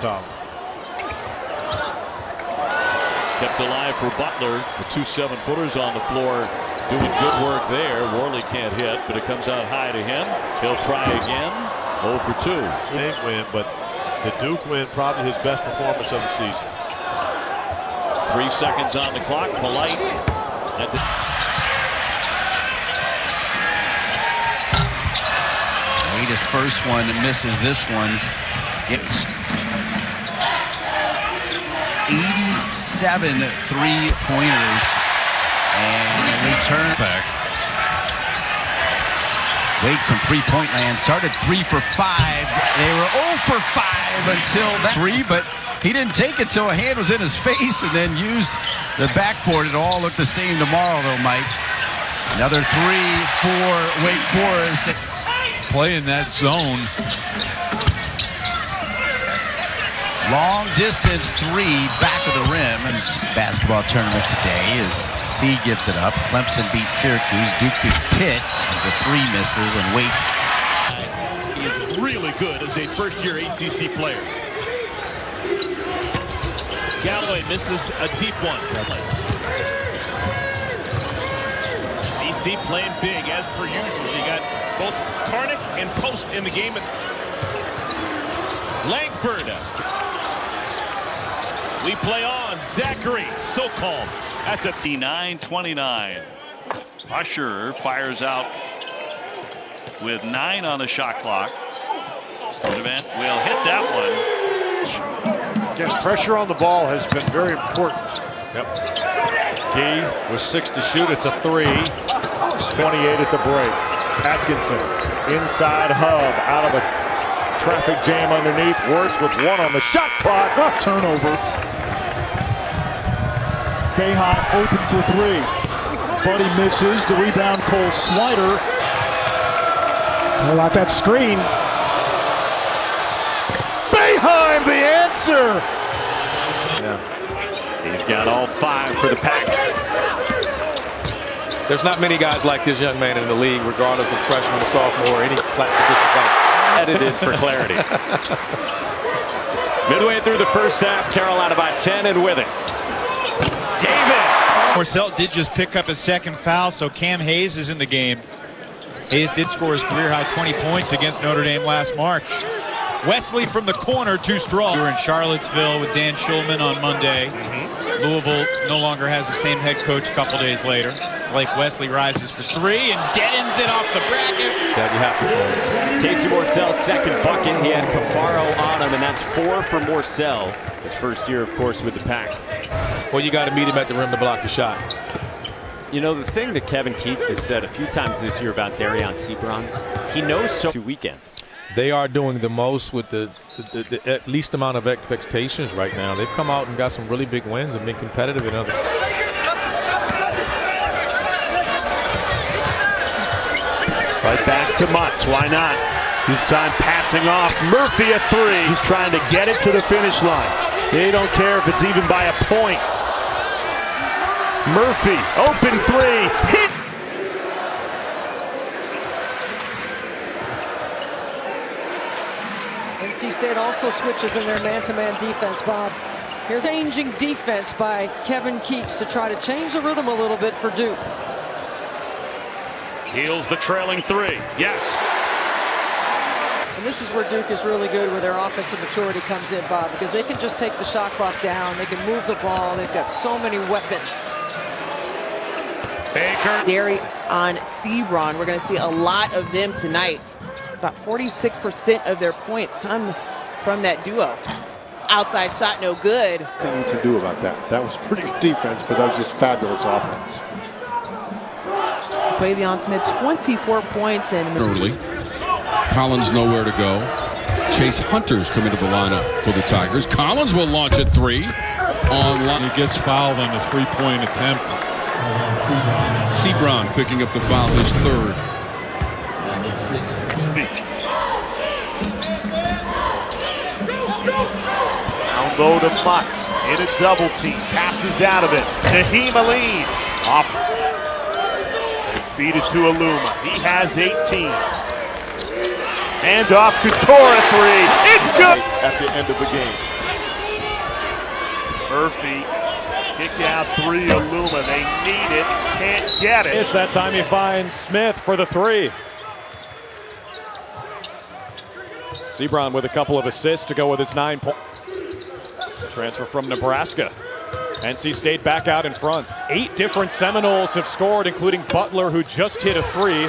Tough. Kept alive for Butler. The 2 7-footers on the floor doing good work there. Worley can't hit, but it comes out high to him. He'll try again. 0 for 2. Big win, but the Duke win probably his best performance of the season. 3 seconds on the clock. Polite. Wade his first one and misses this one. It's 87 3-pointers and return back. Wade from 3-point land started 3 for 5. They were 0 for 5 until that 3, but he didn't take it till a hand was in his face and then used the backboard. It all looked the same tomorrow, though, Mike. Another 3 for Wake Forest. Play in that zone. Long distance 3 back of the rim. And basketball tournament today as C gives it up. Clemson beats Syracuse. Duke beat Pitt as the 3 misses, and Wake. He is really good as a first-year ACC player. Galloway misses a deep one. BC playing big as per usual. You got both Karnick and Post in the game. Langford. We play on. Zachary, so calm. That's a 9-29. Usher fires out with 9 on the shot clock. Event will hit that one. Again, pressure on the ball has been very important. Yep. Key with 6 to shoot. It's a 3. 28 at the break. Atkinson inside hub out of the traffic jam underneath. Wirtz with 1 on the shot clock. Turnover. Bayhot open for 3. Buddy misses. The rebound, Cole Swider. How about that screen? Boeheim, the answer. Yeah. He's got all 5 for the Pack. There's not many guys like this young man in the league, regardless of freshman or sophomore, or any position player. Edited for clarity. Midway through the first half, Carolina by 10 and with it. Davis. Morcell did just pick up his second foul, so Cam Hayes is in the game. Hayes did score his career-high 20 points against Notre Dame last March. Wesley from the corner, too strong. We were in Charlottesville with Dan Schulman on Monday. Louisville no longer has the same head coach a couple days later. Blake Wesley rises for 3 and deadens it off the bracket. Casey Morcell's second bucket. He had Cafaro on him, and that's 4 for Morcell. His first year, of course, with the Pack. Well, you got to meet him at the rim to block the shot. You know, the thing that Kevin Keats has said a few times this year about Dereon Seabron, he knows so 2 weekends. They are doing the most with the least amount of expectations right now. They've come out and got some really big wins and been competitive in others. Right back to Mutz. Why not? This time passing off. Murphy a 3. He's trying to get it to the finish line. They don't care if it's even by a point. Murphy, open 3. Hit. NC State also switches in their man-to-man defense, Bob. Here's changing defense by Kevin Keats to try to change the rhythm a little bit for Duke. Heals the trailing 3. Yes. And this is where Duke is really good, where their offensive maturity comes in, Bob, because they can just take the shot clock down. They can move the ball. They've got so many weapons. Dereon, Seabron, we're going to see a lot of them tonight. About 46% of their points come from that duo. Outside shot, no good. Nothing you can do about that. That was pretty good defense, but that was just fabulous offense. Dereon Smith, 24 points and early. Collins nowhere to go. Chase Hunter's coming to the lineup for the Tigers. Collins will launch at three. He gets fouled on the three-point attempt. Seabron picking up the foul, his third. Down low to Mutz in a double team. Passes out of it. Naheem Aline off. And feed it to Aluma. He has 18. And off to Tora three. It's good. At the end of the game. Murphy. Kick out three, Aluma. They need it. Can't get it. It's that time he finds Smith for the three. Seabron with a couple of assists to go with his 9 points. Transfer from Nebraska. NC State back out in front. 8 different Seminoles have scored, including Butler, who just hit a 3.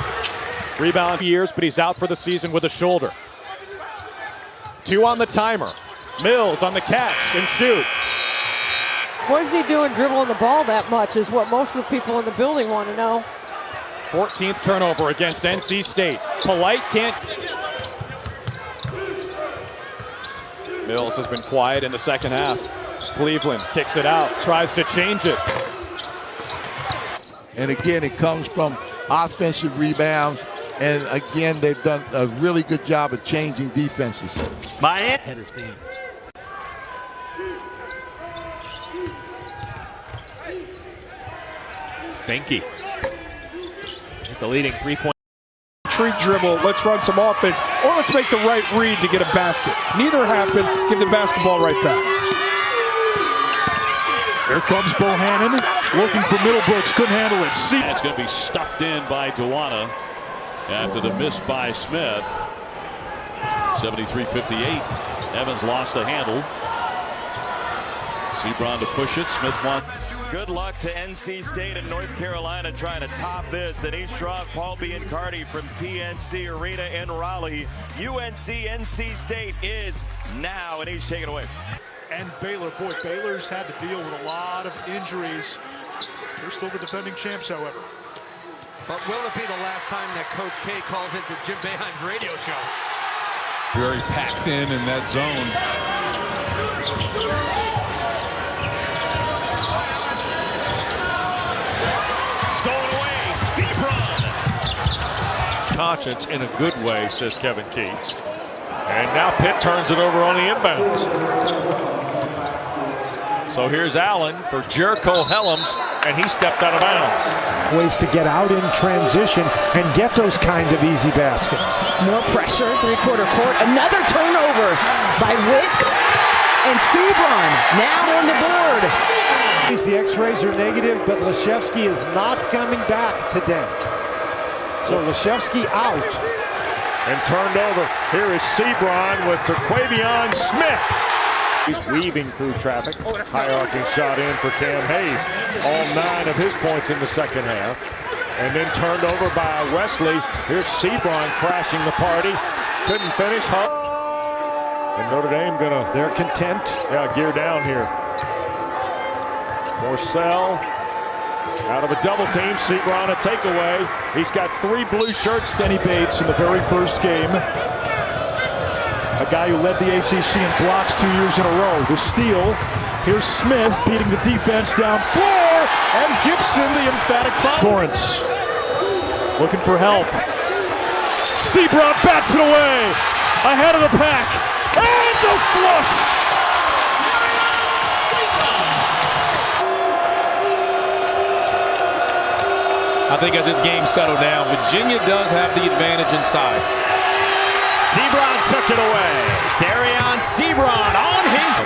Rebound years, but he's out for the season with a shoulder. 2 on the timer. Mills on the catch and shoot. What is he doing dribbling the ball that much is what most of the people in the building want to know. 14th turnover against NC State. Polite can't. Mills has been quiet in the second half. Cleveland kicks it out, tries to change it. And again, it comes from offensive rebounds. And again, they've done a really good job of changing defenses. Head his game. Benke. He's the leading 3-point. Retreat dribble, let's run some offense, or let's make the right read to get a basket. Neither happened. Give the basketball right back. Here comes Bohannon, looking for Middlebrooks, couldn't handle it. It's going to be stuffed in by Duana after the miss by Smith. 73-58. Evans lost the handle. Seabron to push it. Smith won. Good luck to NC State and North Carolina trying to top this. And Eastroff, Paul Biancardi from PNC Arena in Raleigh. NC State is now, and he's taken away. And Baylor, boy, Baylor's had to deal with a lot of injuries. They're still the defending champs, however. But will it be the last time that Coach K calls it the Jim Boeheim radio show? Very packed in that zone. Stolen away, Seabron. Conscience in a good way, says Kevin Keats. And now Pitt turns it over on the inbounds. So here's Allen for Jericho Helms, and he stepped out of bounds. Ways to get out in transition and get those kind of easy baskets. More pressure, three-quarter court. Another turnover by Witt and Seabron now on the board. The X-rays are negative, but Leshevsky is not coming back today. So Leshevsky out. And turned over. Here is Seabron with Terquavion Smith. He's weaving through traffic. High arcing shot in for Cam Hayes. All 9 of his points in the second half. And then turned over by Wesley. Here's Seabron crashing the party. Couldn't finish. And Notre Dame they're content. Yeah, gear down here. Morcell out of a double team. Seabron a takeaway. He's got 3 blue shirts. Denny Bates in the very first game. A guy who led the ACC in blocks 2 years in a row. The steal. Here's Smith beating the defense down floor. And Gibson, the emphatic foul. Lawrence looking for help. Seabron bats it away. Ahead of the pack. And the flush. I think as this game settled down, Virginia does have the advantage inside. Seabron took it away. Dereon Seabron on his.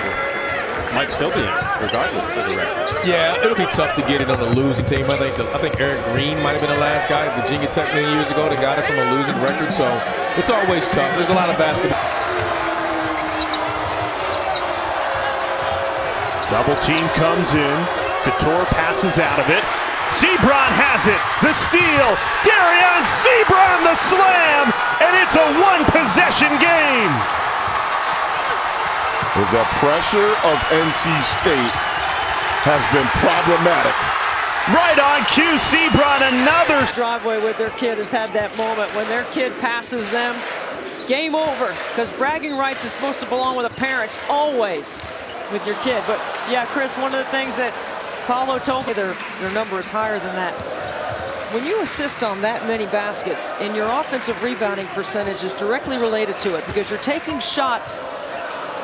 might still be in, regardless of the record. Yeah, it'll be tough to get it on a losing team. I think Eric Green might have been the last guy at Virginia Tech many years ago that got it from a losing record. So it's always tough. There's a lot of basketball. Double team comes in. Couture passes out of it. Seabron has it. The steal. Dereon Seabron the slam. And it's a one-possession game. The pressure of NC State has been problematic. Right on cue, Seabron, another. Broadway with their kid has had that moment when their kid passes them. Game over, because bragging rights is supposed to belong with the parents always with your kid. But yeah, Chris, one of the things that Paulo told me, their number is higher than that. When you assist on that many baskets, and your offensive rebounding percentage is directly related to it, because you're taking shots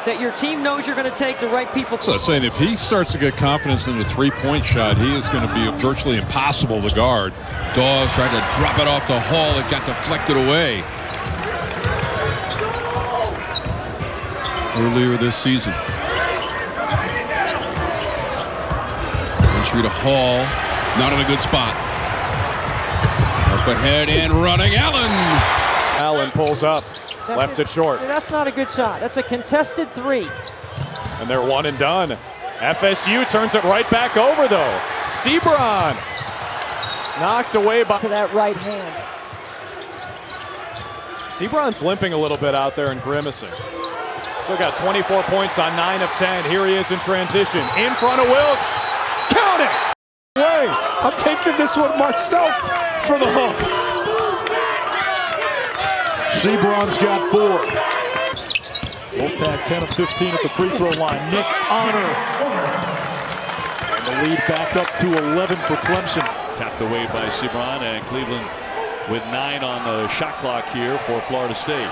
that your team knows you're going to take the right people. So saying if he starts to get confidence in the three-point shot, he is going to be virtually impossible to guard. Dawes tried to drop it off the Hall. It got deflected away. Earlier this season. Entry to Hall. Not in a good spot. Up ahead and running. Allen pulls up. Left it short. That's not a good shot. That's a contested three. And they're one and done. FSU turns it right back over, though. Seabron knocked away by to that right hand. Seabron's limping a little bit out there and grimacing. Still got 24 points on 9 of 10. Here he is in transition. In front of Wilkes. Count it! Way. I'm taking this one myself for the hoof. Seabron's got 4. Wolfpack 10 of 15 at the free throw line. Nick Honor. And the lead back up to 11 for Clemson. Tapped away by Seabron, and Cleveland with 9 on the shot clock here for Florida State.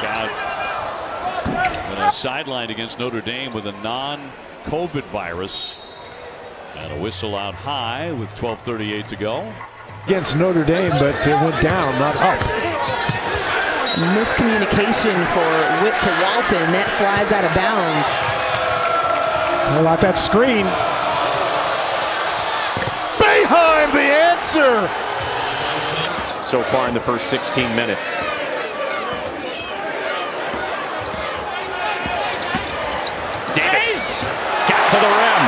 Got sidelined against Notre Dame with a non-COVID virus. And a whistle out high with 12:38 to go. Against Notre Dame, but it went down, not up. Miscommunication for Witt to Walton. That flies out of bounds. How about that screen? Boeheim, the answer. So far in the first 16 minutes. Davis got to the rim.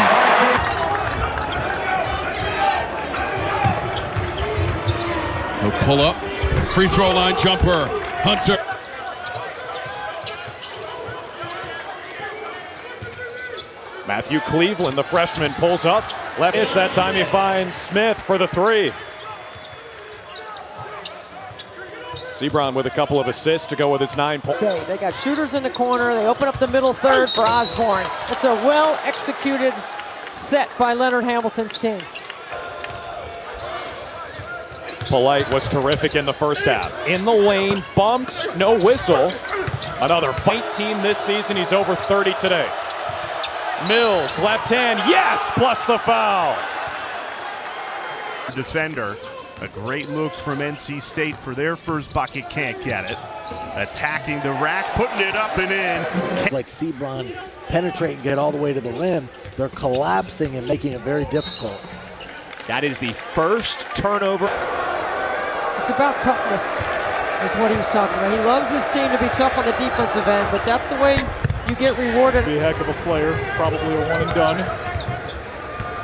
No pull up. Free throw line jumper. Hunter. Matthew Cleveland, the freshman, pulls up. Left. That time he finds Smith for the 3. Seabron with a couple of assists to go with his 9 points. They got shooters in the corner. They open up the middle third for Osborne. It's a well-executed set by Leonard Hamilton's team. Polite was terrific in the first half. In the lane, bumped, no whistle. Another fight team this season. He's over 30 today. Mills, left hand, yes, plus the foul. Defender. A great look from NC State for their first bucket. Can't get it. Attacking the rack, putting it up and in. Like Seabron penetrate and get all the way to the rim. They're collapsing and making it very difficult. That is the first turnover. It's about toughness, is what he's talking about. He loves his team to be tough on the defensive end, but that's the way you get rewarded. Be a heck of a player, probably a one and done.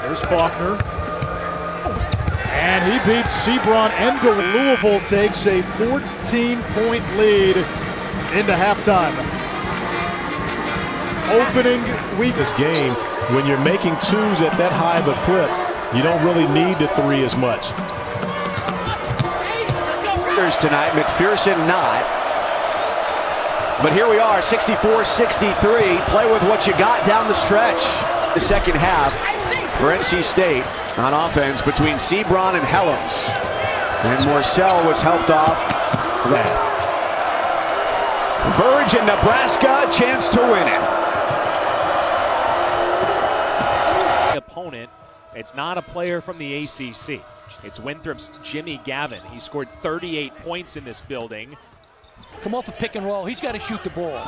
There's Faulkner. And he beats Seabron. Louisville takes a 14-point lead into halftime. Opening week. This game, when you're making twos at that high of a clip, you don't really need the 3 as much. Tonight, McPherson not. But here we are, 64-63. Play with what you got down the stretch. The second half for NC State on offense between Seabron and Helms. And Morcell was helped off. Virgin, Nebraska, chance to win it. Opponent. It's not a player from the ACC. It's Winthrop's Jimmy Gavin. He scored 38 points in this building. Come off a pick and roll. He's got to shoot the ball.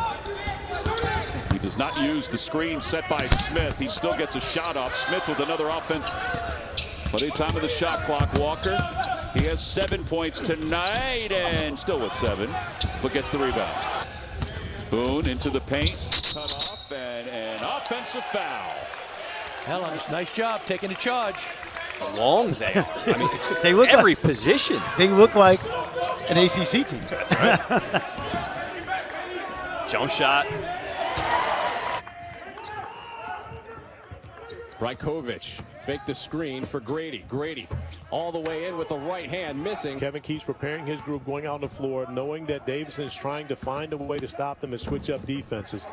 Does not use the screen set by Smith. He still gets a shot off. Smith with another offense. Plenty of time of the shot clock. Walker, he has 7 points tonight and still with 7, but gets the rebound. Boone into the paint. Cut off and an offensive foul. Hellims, nice job taking the charge. Long there. I mean, they look every like, position. They look like an ACC team. That's right. Jump shot. Brajkovic fake the screen for Grady. Grady all the way in with the right hand, missing. Kevin keeps preparing his group, going out on the floor, knowing that Davidson is trying to find a way to stop them and switch up defenses.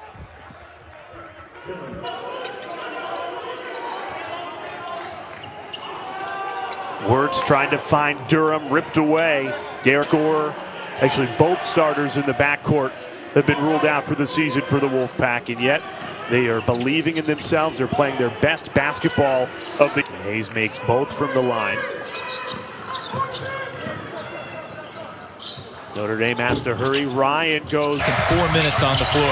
Wirtz trying to find Durham, ripped away. Derek score. Actually, both starters in the backcourt have been ruled out for the season for the Wolfpack, and yet they are believing in themselves. They're playing their best basketball of the. Hayes makes both from the line. Notre Dame has to hurry. Ryan goes. 4 minutes on the floor.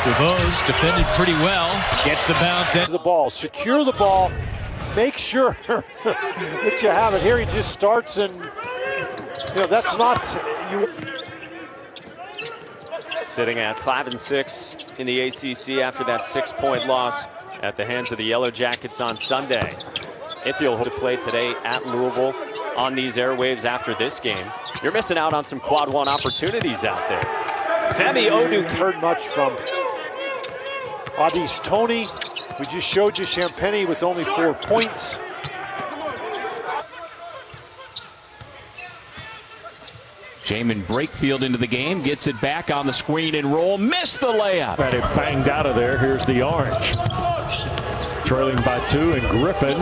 DeVos defended pretty well. Gets the bounce in. The ball, secure the ball, make sure that you have it. Here he just starts, and that's not you. Sitting at 5 and 6 in the ACC after that 6-point loss at the hands of the Yellow Jackets on Sunday. Ithiel will play today at Louisville on these airwaves after this game. You're missing out on some quad one opportunities out there. Femi Odu heard much from Adis Tony. We just showed you Champagny with only 4 points. Jamin Brakefield into the game, gets it back on the screen and roll, missed the layup. Had it banged out of there. Here's the Orange. Trailing by 2, and Griffin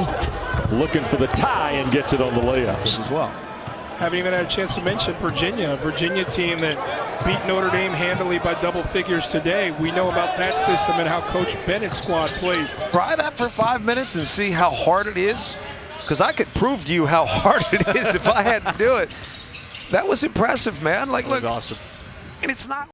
looking for the tie and gets it on the layups as well. Haven't even had a chance to mention Virginia. A Virginia team that beat Notre Dame handily by double figures today. We know about that system and how Coach Bennett's squad plays. Try that for 5 minutes and see how hard it is. Because I could prove to you how hard it is if I had to do it. That was impressive, man. Like, that was look, awesome. And it's not.